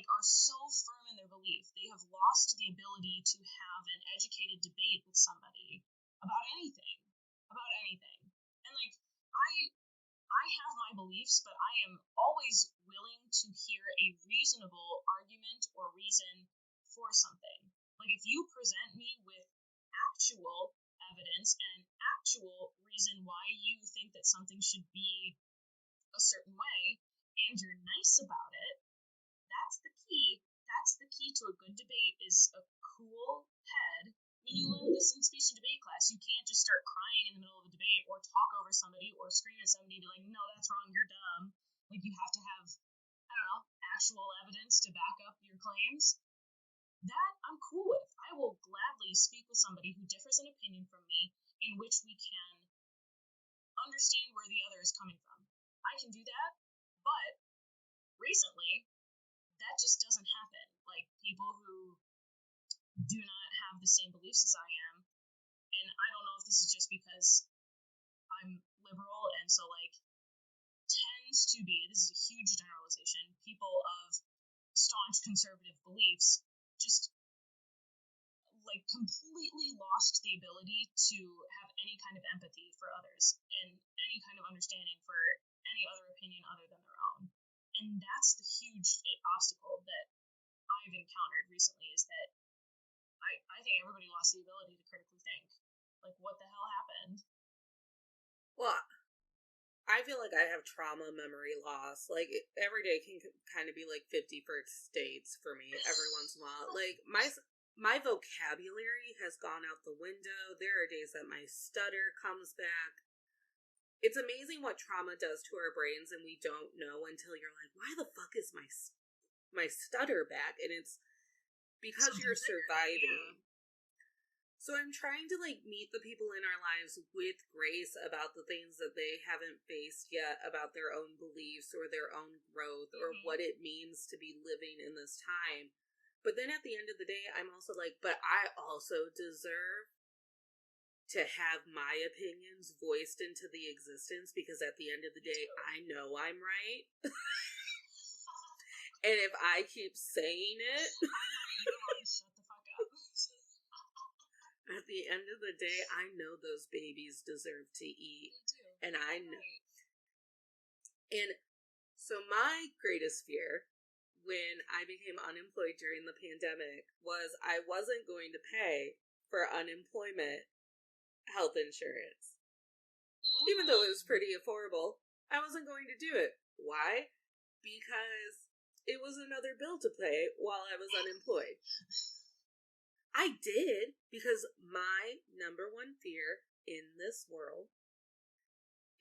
are so firm in their belief, they have lost the ability to have an educated debate with somebody about anything. And I have my beliefs, but I am always willing to hear a reasonable argument or reason for something. If you present me with actual evidence and an actual reason why you think that something should be a certain way, and you're nice about it, that's the key. That's the key to a good debate, is a cool head. I mean, you learn this in speech and debate class. You can't just start crying in the middle of a debate or talk over somebody or scream at somebody and be no, that's wrong, you're dumb. You have to have, I don't know, actual evidence to back up your claims. That I'm cool with. I will gladly speak with somebody who differs in opinion from me, in which we can understand where the other is coming from. I can do that, but recently, that just doesn't happen. People who do not have the same beliefs as I am, and I don't know if this is just because I'm liberal, and so, tends to be, this is a huge generalization, people of staunch conservative beliefs just completely lost the ability to have any kind of empathy for others and any kind of understanding for any other opinion other than their own. And that's the huge obstacle that I've encountered recently, is that I think everybody lost the ability to critically think. What the hell happened? Well, I feel like I have trauma memory loss. Like, every day can kind of be like 50 first dates for me every once in a while. Like, my vocabulary has gone out the window. There are days that my stutter comes back. It's amazing what trauma does to our brains, and we don't know until you're like, why the fuck is my stutter back? And it's because you're surviving. Yeah. So I'm trying to, like, meet the people in our lives with grace about the things that they haven't faced yet, about their own beliefs or their own growth or what it means to be living in this time. But then at the end of the day, I'm also like, but I also deserve to have my opinions voiced into the existence, because at the end of the day, I know I'm right. And if I keep saying it, shut the fuck up. At the end of the day, I know those babies deserve to eat. And I know. And so my greatest fear when I became unemployed during the pandemic was I wasn't going to pay for unemployment health insurance. Even though it was pretty affordable, I wasn't going to do it. Why? Because it was another bill to pay while I was unemployed. I did, because my number one fear in this world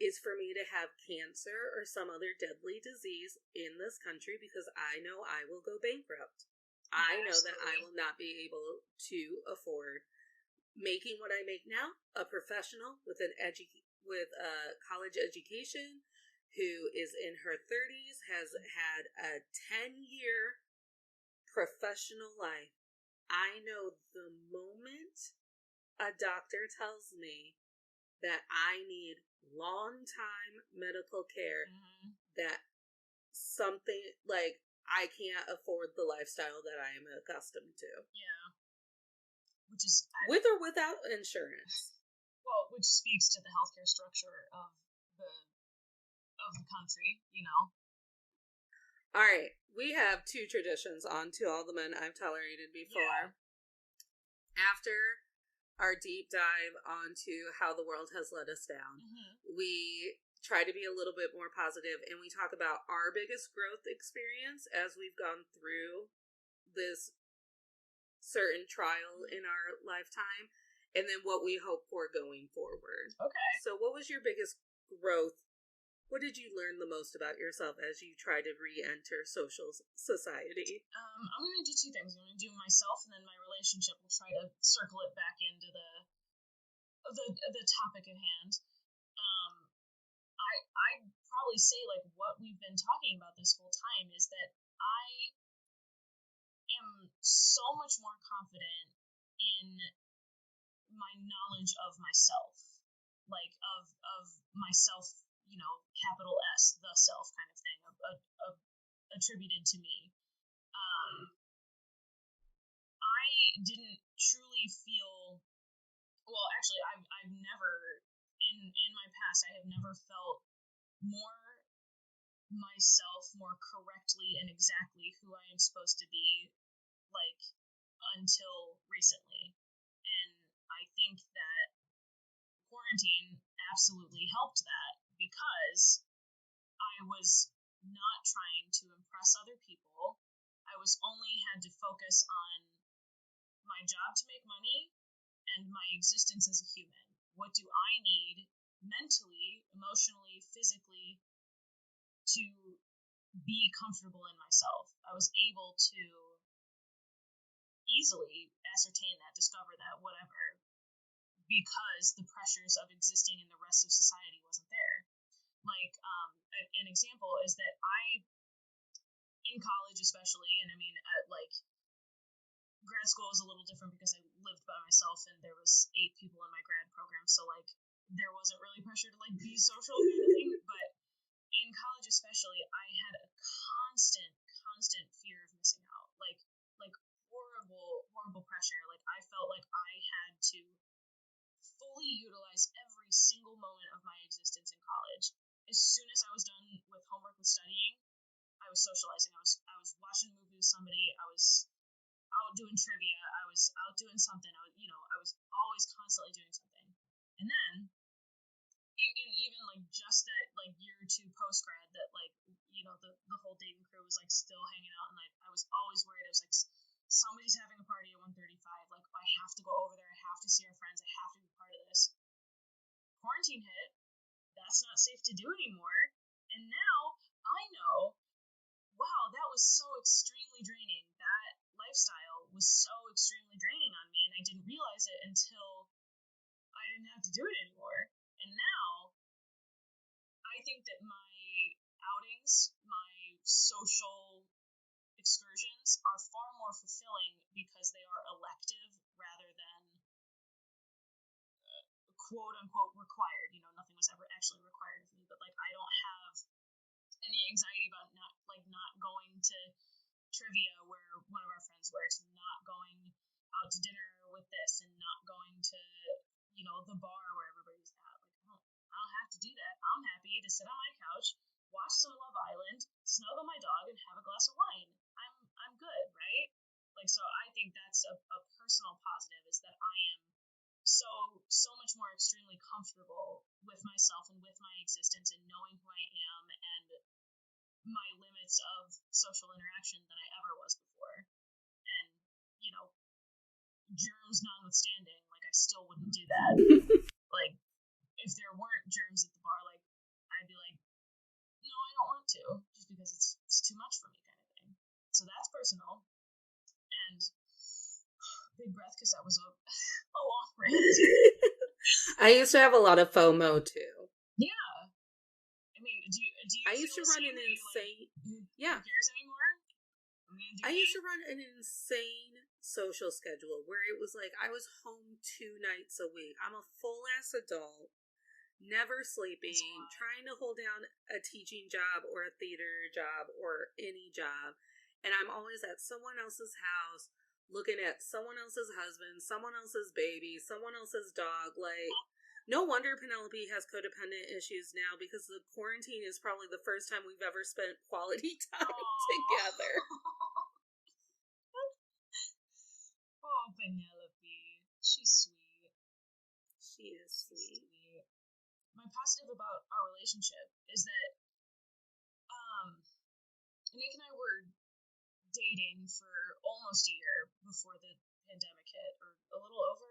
is for me to have cancer or some other deadly disease in this country, because I know I will go bankrupt. I know that I will not be able to afford making what I make now, a professional with a college education who is in her 30s, has had a 10-year professional life. I know the moment a doctor tells me that I need long-time medical care, that something, like, I can't afford the lifestyle that I am accustomed to. Yeah. Which is... with or without insurance. Well, which speaks to the healthcare structure of the country, you know? All right, we have two traditions on To All the Men I've Tolerated Before. Yeah. After our deep dive onto how the world has let us down, we try to be a little bit more positive, and we talk about our biggest growth experience as we've gone through this certain trial in our lifetime, and then what we hope for going forward. Okay. So what was your biggest growth? What did you learn the most about yourself as you try to re-enter social society? I'm going to do two things. I'm going to do myself, and then my relationship. We'll try to circle it back into the topic at hand. I'd probably say, like, what we've been talking about this whole time is that I am so much more confident in my knowledge of myself, like of myself, you know, capital S, the self kind of thing, attributed to me. I didn't truly feel, well, actually, I've never, in my past, I have never felt more myself, more correctly and exactly who I am supposed to be, like, until recently. And I think that quarantine absolutely helped that, because I was not trying to impress other people. I was only had to focus on my job to make money and my existence as a human. What do I need mentally, emotionally, physically to be comfortable in myself? I was able to easily ascertain that, discover that, whatever, because the pressures of existing in the rest of society wasn't there. Like, an example is that in college especially, and I mean, like, grad school was a little different because I lived by myself and there was 8 people in my grad program, so, like, there wasn't really pressure to, like, be social kind of thing. But in college especially, I had a constant fear of missing out, like horrible pressure. Like, I felt like I had to fully utilize every single moment of my existence in college. As soon as I was done with homework, with studying, I was socializing. I was watching a movie with somebody. I was out doing trivia. I was out doing something. I was always constantly doing something. And then And even like just that like year or two post grad that like the whole dating crew was like still hanging out, and like I was always worried. I was like, somebody's having a party at 1:35. Like I have to go over there. I have to see our friends. I have to be part of this. Quarantine hit. That's not safe to do anymore. And now I know, wow, that was so extremely draining. That lifestyle was so extremely draining on me, and I didn't realize it until I didn't have to do it anymore. And now I think that my outings, my social excursions are far more fulfilling because they are elective rather than quote unquote required. Nothing was ever actually required of me, but like I don't have any anxiety about not going to trivia where one of our friends works, not going out to dinner with this, and not going to the bar where everybody's at. Like I don't have to do that. I'm happy to sit on my couch, watch some Love Island, snuggle my dog, and have a glass of wine. I'm good, right? Like, so I think that's a personal positive, is that I am so much more extremely comfortable with myself and with my existence and knowing who I am and my limits of social interaction than I ever was before. And, germs notwithstanding, like I still wouldn't do that. Like, if there weren't germs at the bar, like I'd be like, no, I don't want to, just because it's too much for me, kind of thing. So that's personal. And big breath, because that was a long rant. I used to have a lot of FOMO too. Yeah. I mean, do you I used to run an insane. Who cares anymore? I used to run an insane social schedule where it was like I was home 2 nights a week. I'm a full ass adult, never sleeping, trying to hold down a teaching job or a theater job or any job. And I'm always at someone else's house, looking at someone else's husband, someone else's baby, someone else's dog. Like, no wonder Penelope has codependent issues now, because the quarantine is probably the first time we've ever spent quality time together. Oh, Penelope. She's sweet. She is sweet. My positive about our relationship is that Nick and I were dating for almost a year before the pandemic hit, or a little over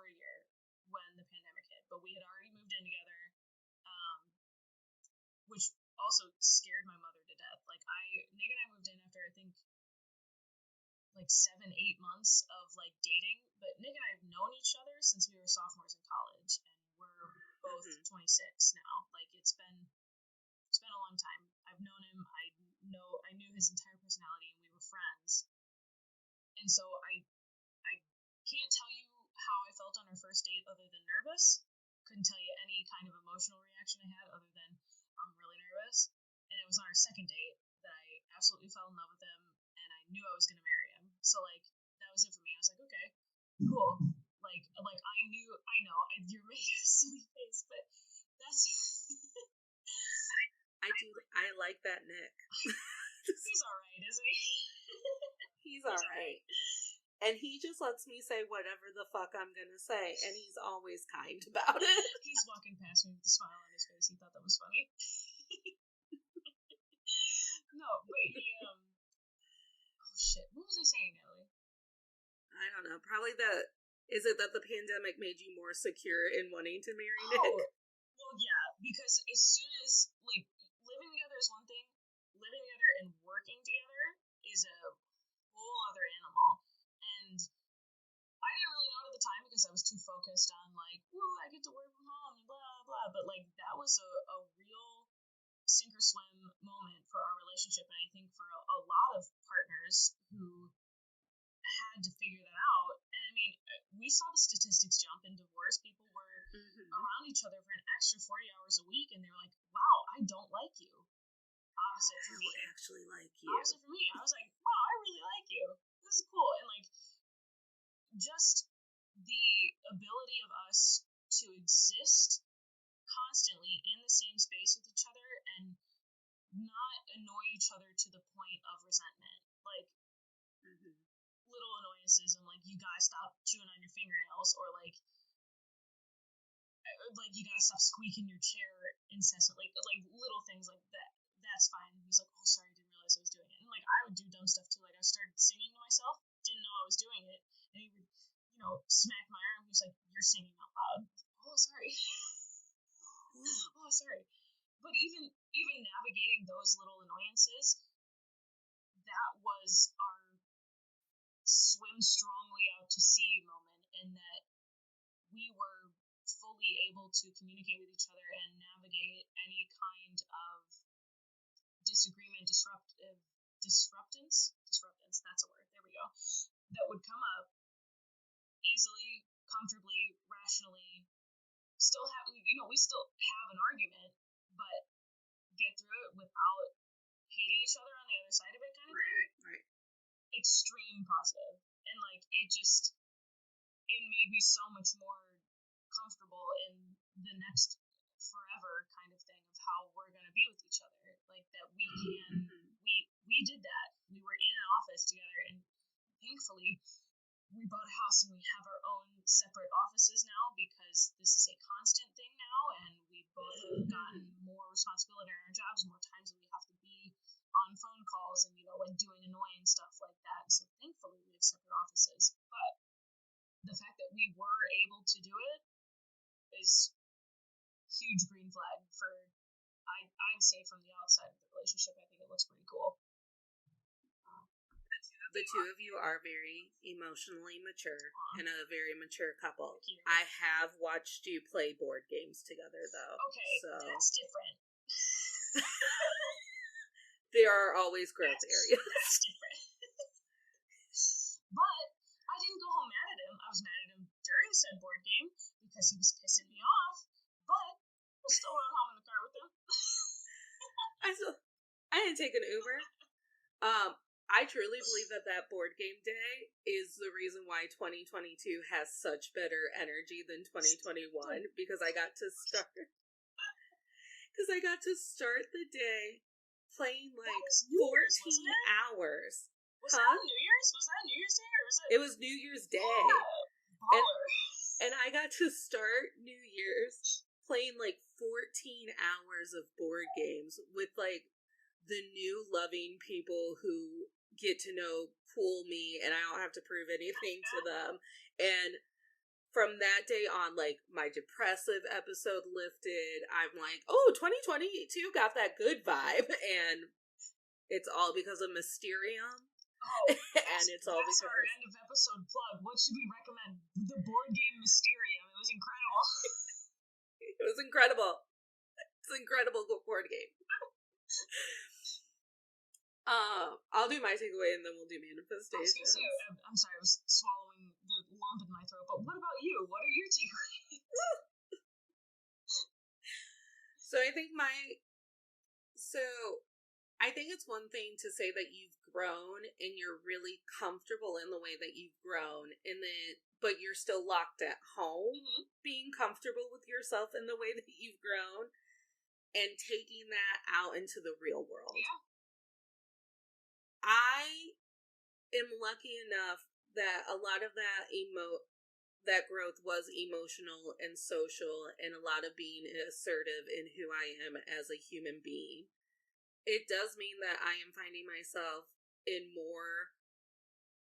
a year when the pandemic hit, but we had already moved in together, which also scared my mother to death. Like Nick and I moved in after I think like 7-8 months of like dating, but Nick and I have known each other since we were sophomores in college, and we're both 26 now. Like it's been a long time. I've known him. I knew his entire personality, and we were friends. And so I can't tell you how I felt on our first date other than nervous. Couldn't tell you any kind of emotional reaction I had other than I'm really nervous. And it was on our second date that I absolutely fell in love with him, and I knew I was going to marry him. So like that was it for me. I was like, okay, cool. Like I know you're making a silly face, but that's I like that Nick. He's all right, isn't he? He's all right. And he just lets me say whatever the fuck I'm gonna say, and he's always kind about it. He's walking past me with a smile on his face. He thought that was funny. No, wait, oh shit, what was I saying, Natalie? I don't know. Probably is it that the pandemic made you more secure in wanting to marry Nick? Well, yeah, because as soon as, like, living together is one thing, living together and working together is a whole other animal. And I didn't really know it at the time because I was too focused on, like, ooh, I get to work from home and blah, blah. But, like, that was a real sink or swim moment for our relationship. And I think for a lot of partners who had to figure that out. And I mean, we saw the statistics jump in divorce. People were around each other for an extra 40 hours a week, and they were like, wow, I don't like you. Opposite for me. I actually like you. Opposite for me. I was like, wow, I really like you. This is cool. And like, just the ability of us to exist constantly in the same space with each other and not annoy each other to the point of resentment. Like, little annoyances and like, you guys stop chewing on your fingernails, or like, like, you gotta stop squeaking your chair incessantly, like little things like that. That's fine. And he's like, oh, sorry, I didn't realize I was doing it. And like, I would do dumb stuff too. Like, I started singing to myself, didn't know I was doing it, and he would, smack my arm. He was like, you're singing out loud. Oh, sorry. Oh, sorry. But even navigating those little annoyances, that was our swim strongly out to sea moment, in that we were fully able to communicate with each other and navigate any kind of disagreement, disruptance, that's a word, there we go, that would come up easily, comfortably, rationally. Still have, we still have an argument, but get through it without hating each other on the other side of it, kind of thing. Right. Extreme positive. And like, it made me so much more comfortable in the next forever kind of thing of how we're going to be with each other. Like, that we can, we did that. We were in an office together, and thankfully we bought a house and we have our own separate offices now, because this is a constant thing now, and we both have gotten more responsibility in our jobs, more times that we have to be on phone calls and, like, doing annoying stuff like that. So thankfully we have separate offices. But the fact that we were able to do it is huge green flag for, I'd say, from the outside of the relationship. I think it looks pretty cool. The two of you are very emotionally mature and a very mature couple. I have watched you play board games together, though. Okay, so that's different. There are always growth areas. That's different. But I didn't go home mad at him. I was mad at him during said board game because he was pissing me off. But I still rode home in the car with him. I didn't take an Uber. I truly believe that board game day is the reason why 2022 has such better energy than 2021, because I got to start the day playing like 14 hours. Was that New Year's? Was that New Year's Day, or was it? It was New Year's Day. Yeah, and I got to start New Year's playing like 14 hours of board games with like the new loving people who get to know cool me, and I don't have to prove anything to them. And from that day on, like, my depressive episode lifted. I'm like, oh, 2022 got that good vibe, and it's all because of Mysterium. Oh, and it's all because our end of episode plug. What should we recommend? The board game Mysterium. It was incredible. It was incredible. It's an incredible board game. I'll do my takeaway and then we'll do manifestation. I'm sorry, I was swallowing the lump in my throat, but what about you? What are your takeaways? So I think it's one thing to say that you've grown and you're really comfortable in the way that you've grown, but you're still locked at home, being comfortable with yourself in the way that you've grown and taking that out into the real world. Yeah. I am lucky enough that a lot of that growth was emotional and social, and a lot of being assertive in who I am as a human being. It does mean that I am finding myself in more,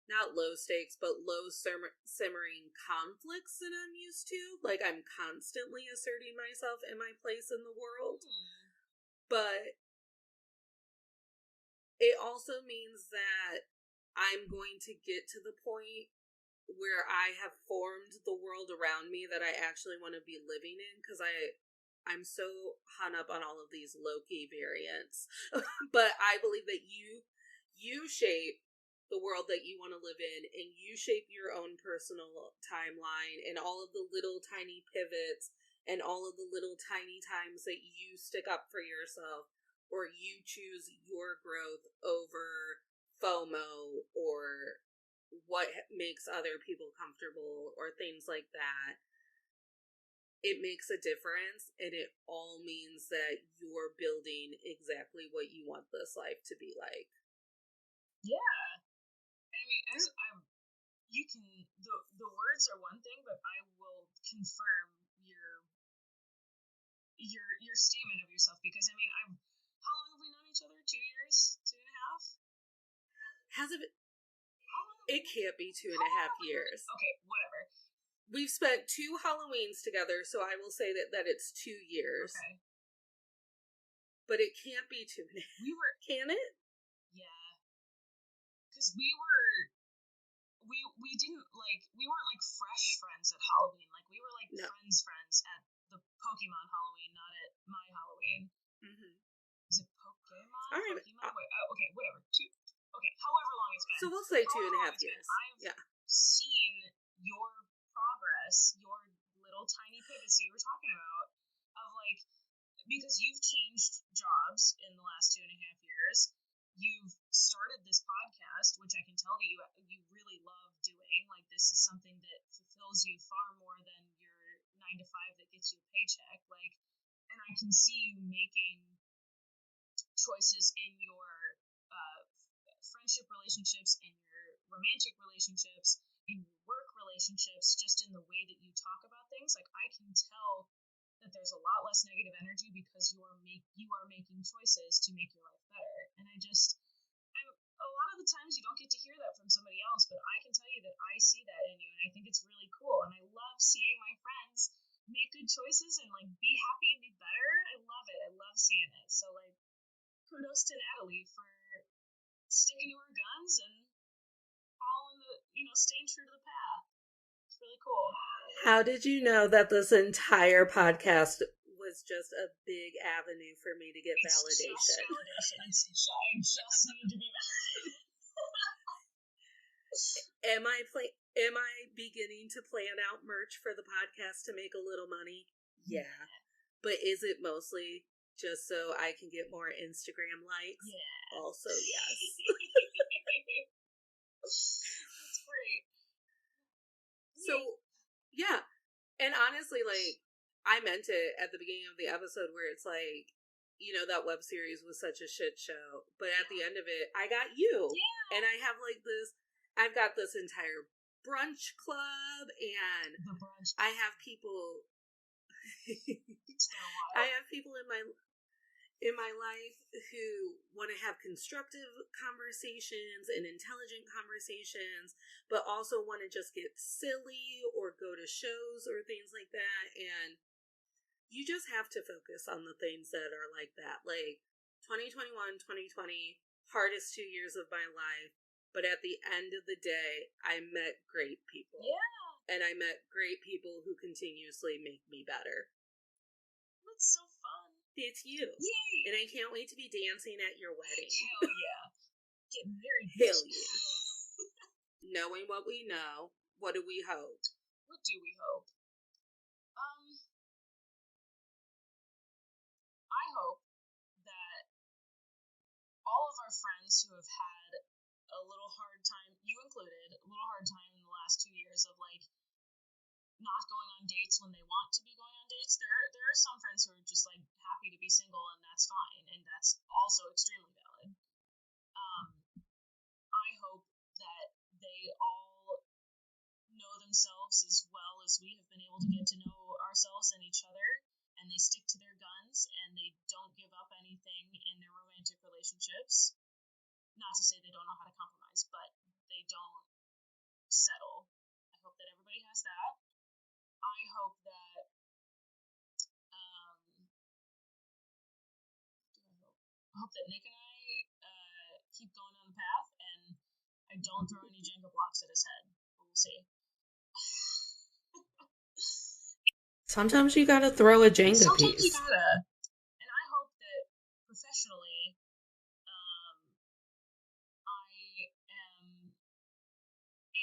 not low stakes, but low simmering conflicts than I'm used to. Like, I'm constantly asserting myself in my place in the world. But it also means that I'm going to get to the point where I have formed the world around me that I actually want to be living in, because I'm so hung up on all of these Loki variants. But I believe that you shape the world that you want to live in, and you shape your own personal timeline and all of the little tiny pivots and all of the little tiny times that you stick up for yourself, or you choose your growth over FOMO or what makes other people comfortable or things like that. It makes a difference, and it all means that you're building exactly what you want this life to be like. Yeah. I mean, the words are one thing, but I will confirm your your statement of yourself, because I mean, how long have we known each other? 2 years? 2.5? Has it been? It can't be 2.5 years. Okay, whatever. We've spent 2 Halloweens together, so I will say that it's 2 years. Okay. But it can't be 2.5. Can it? Yeah. Because we didn't we weren't like fresh friends at Halloween. Like we were like friends at the Pokemon Halloween, not at my Halloween. Mm-hmm. Is it Pokemon? All right. Pokemon? Okay, whatever. However long it's been. So we'll say 2.5 years. I've seen your progress, your little tiny pivots you were talking about, of like, because you've changed jobs in the last 2.5 years. You've started this podcast, which I can tell that you really love doing. Like, this is something that fulfills you far more than your 9 to 5 that gets you a paycheck. Like, and I can see you making choices in your friendship relationships, in your romantic relationships, in your work relationships, just in the way that you talk about things. Like, I can tell that there's a lot less negative energy because you are making choices to make your life better. And a lot of the times you don't get to hear that from somebody else, but I can tell you that I see that in you, and I think it's really cool. And I love seeing my friends make good choices and like be happy and be better. I love it. I love seeing it. So like, kudos to Natalie for sticking to her guns and following staying true to the path. It's really cool. How did you know that this entire podcast was just a big avenue for me to get validation? Just validation. I just need to be validated. Am I beginning to plan out merch for the podcast to make a little money? Yeah. But is it mostly just so I can get more Instagram likes? Yeah. Also, yes. That's great. So, yeah. And honestly, like, I meant it at the beginning of the episode where it's like, that web series was such a shit show. But at the end of it, I got you. Yeah. And I have I've got this entire brunch club, and I have people I have people in my life who want to have constructive conversations and intelligent conversations, but also want to just get silly or go to shows or things like that. And you just have to focus on the things that are like that. Like 2021, 2020, hardest 2 years of my life. But at the end of the day, I met great people. Yeah. And I met great people who continuously make me better. That's so fun. It's you. Yay. And I can't wait to be dancing at your wedding. Hell yeah. Getting married. Hell yeah. Knowing what we know, what do we hope? What do we hope? I hope that all of our friends who have had a little hard time, you included, a little hard time in the last 2 years of like not going on dates when they want to be going on dates. There are some friends who are just like happy to be single, and that's fine, and that's also extremely valid. I hope that they all know themselves as well as we have been able to get to know ourselves and each other, and they stick to their guns and they don't give up anything in their romantic relationships. Not to say they don't know how to compromise, but they don't settle. I hope that everybody has that. I hope that Nick and I keep going on the path, and I don't throw any Jenga blocks at his head. But we'll see. Sometimes you gotta throw a Jenga piece. Sometimes you gotta. And I hope that professionally, I am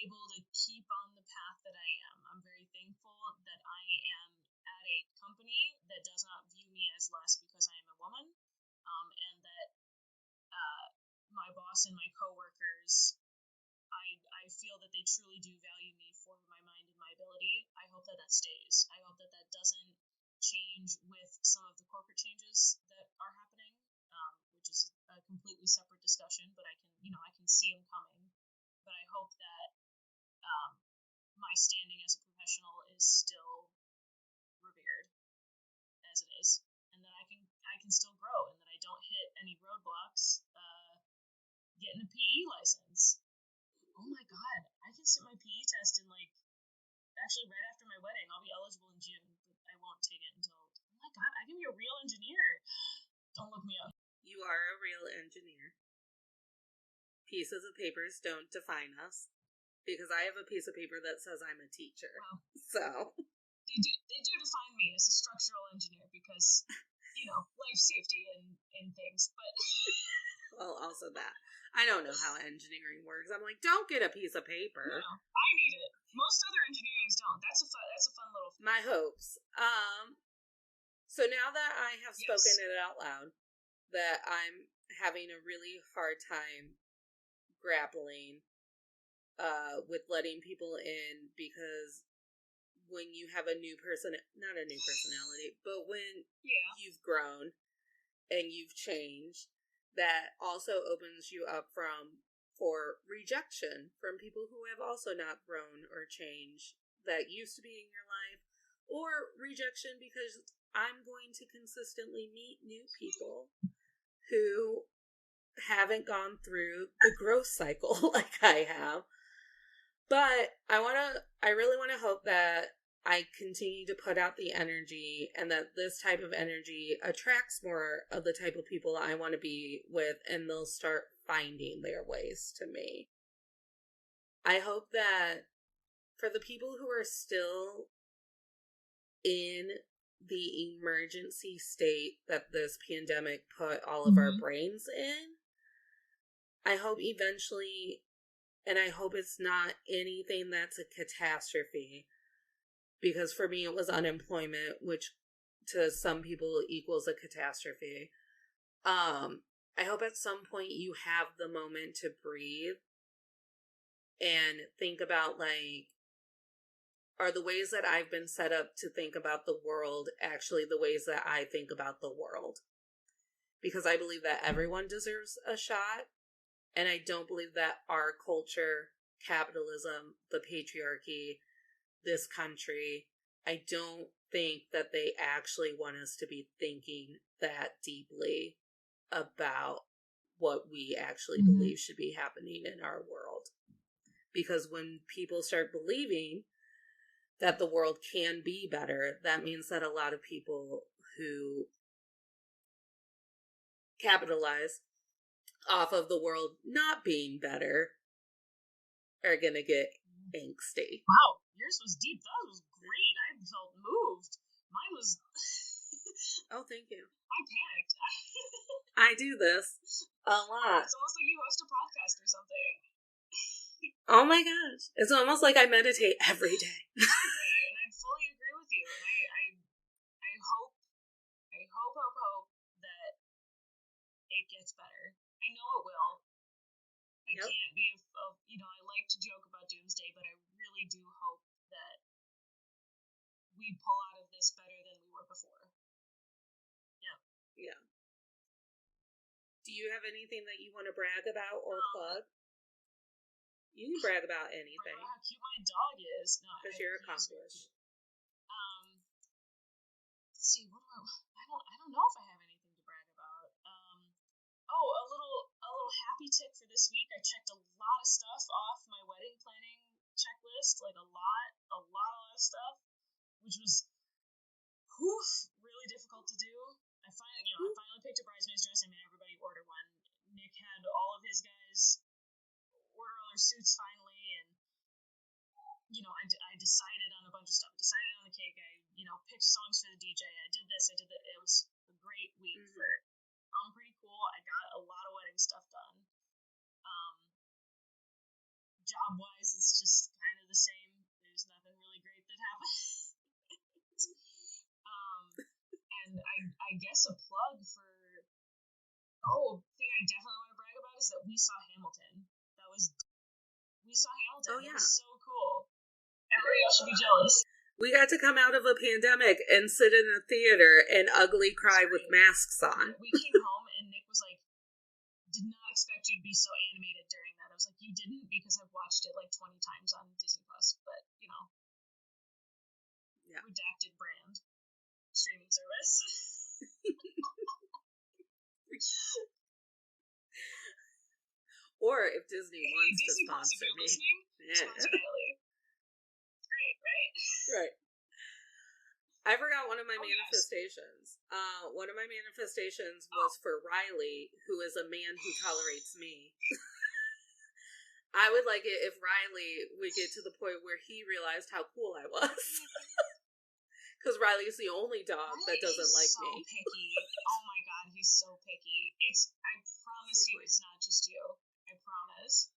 able to keep on the path that I am. I'm very thankful that I am at a company that does not view me as less because I am a woman, and that my boss and my coworkers, I feel that they truly do value me for my mind and my ability. I hope that stays. I hope that doesn't change with some of the corporate changes that are happening, which is a completely separate discussion, but I can see them coming. But I hope that my standing as a professional is still revered as it is, and that I can still grow, and that I don't hit any roadblocks getting a PE license. Oh my God, I can sit my PE test in like actually right after my wedding. I'll be eligible in June, but I won't take it until. Oh my God, I can be a real engineer. Don't look me up. You are a real engineer. Pieces of papers don't define us, because I have a piece of paper that says I'm a teacher. Well, so they do define me as a structural engineer because, life safety and things. But well, also that I don't know how engineering works. I'm like, don't get a piece of paper. No, I need it. Most other engineerings don't. That's a fun little. My hopes. So now that I have spoken it out loud, that I'm having a really hard time grappling with letting people in, because when you have a new not a new personality, but when you've grown and you've changed, that also opens you up for rejection from people who have also not grown or changed that used to be in your life, or rejection because I'm going to consistently meet new people who haven't gone through the growth cycle like I have. But I really want to hope that I continue to put out the energy, and that this type of energy attracts more of the type of people I want to be with, and they'll start finding their ways to me. I hope that for the people who are still in the emergency state that this pandemic put all of our brains in, I hope eventually, and I hope it's not anything that's a catastrophe, because for me it was unemployment, which to some people equals a catastrophe. I hope at some point you have the moment to breathe and think about, like, are the ways that I've been set up to think about the world actually the ways that I think about the world? Because I believe that everyone deserves a shot, and I don't believe that our culture, capitalism, the patriarchy, this country, I don't think that they actually want us to be thinking that deeply about what we actually believe should be happening in our world. Because when people start believing that the world can be better, that means that a lot of people who capitalize off of the world not being better are gonna get angsty. Wow, yours was deep. That was great. I felt moved. Mine was. Oh, thank you. I panicked. I do this a lot. It's almost like you host a podcast or something. Oh my gosh. It's almost like I meditate every day. Great, and I fully agree with you. And I hope that it gets better. I know it will. I can't be I like to joke about doomsday, but I really do hope that we pull out of this better than we were before. Yeah. Do you have anything that you want to brag about or plug? You can brag about anything. Brag about how cute my dog is. No, because you're accomplished. Let's see. What do I don't know if I have anything to brag about. A little happy tip for this week. I checked a lot of stuff off my wedding planning checklist, like a lot of stuff, which was really difficult to do. I finally picked a bridesmaid's dress. I made everybody order one. Nick had all of his guys order all their suits finally, and I decided on a bunch of stuff. Decided on the cake. I picked songs for the DJ. I did this. I did that. It was a great week for. Pretty cool. I got a lot of wedding stuff done. Job wise, it's just kind of the same. There's nothing really great that happened. And I guess a plug for thing I definitely want to brag about is that we saw Hamilton. We saw Hamilton. Oh, yeah. It was so cool. Everybody else should be jealous. We got to come out of a pandemic and sit in a theater and ugly cry with masks on. We came home and Nick was like, did not expect you to be so animated during that. I was like, you didn't, because I've watched it like 20 times on Disney Plus, but redacted brand. streaming service. Or if Disney wants Disney to sponsor if you're me. listening, sponsor Natalie. Great, right? Right. I forgot one of my manifestations. Yes. One of my manifestations was for Riley, who is a man who tolerates me. I would like it if Riley would get to the point where he realized how cool I was. Because Riley's the only dog that doesn't like so me. Picky. Oh my god, he's so picky. I promise you it's not just you. I promise.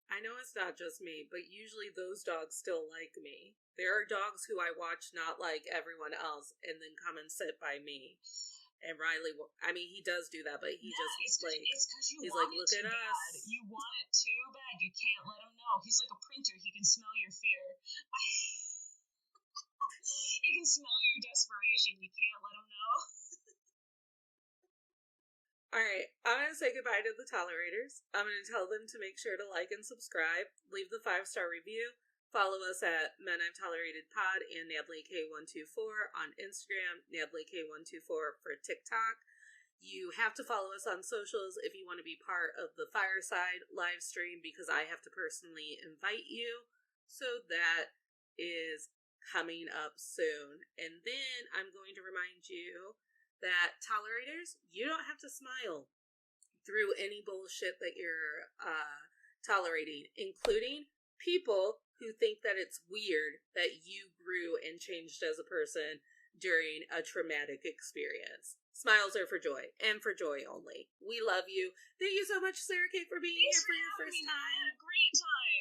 I know it's not just me, but usually those dogs still like me. There are dogs who I watch not like everyone else and then come and sit by me. And Riley, he does do that, but he it's because you he's want like, it look too at bad. us. You want it too bad. You can't let him know. He's like a printer. He can smell your fear. He can smell your desperation. You can't let him know. Alright, I'm going to say goodbye to the tolerators. I'm going to tell them to make sure to like and subscribe, leave the 5-star review, follow us at Men I've Tolerated Pod and Natalie K124 on Instagram, Natalie K124 for TikTok. You have to follow us on socials if you want to be part of the Fireside live stream, because I have to personally invite you. So that is coming up soon. And then I'm going to remind you that tolerators, you don't have to smile through any bullshit that you're tolerating, including people who think that it's weird that you grew and changed as a person during a traumatic experience. Smiles are for joy, and for joy only. We love you. Thank you so much, Sarah Kate, for being here for your first time. I had a great time.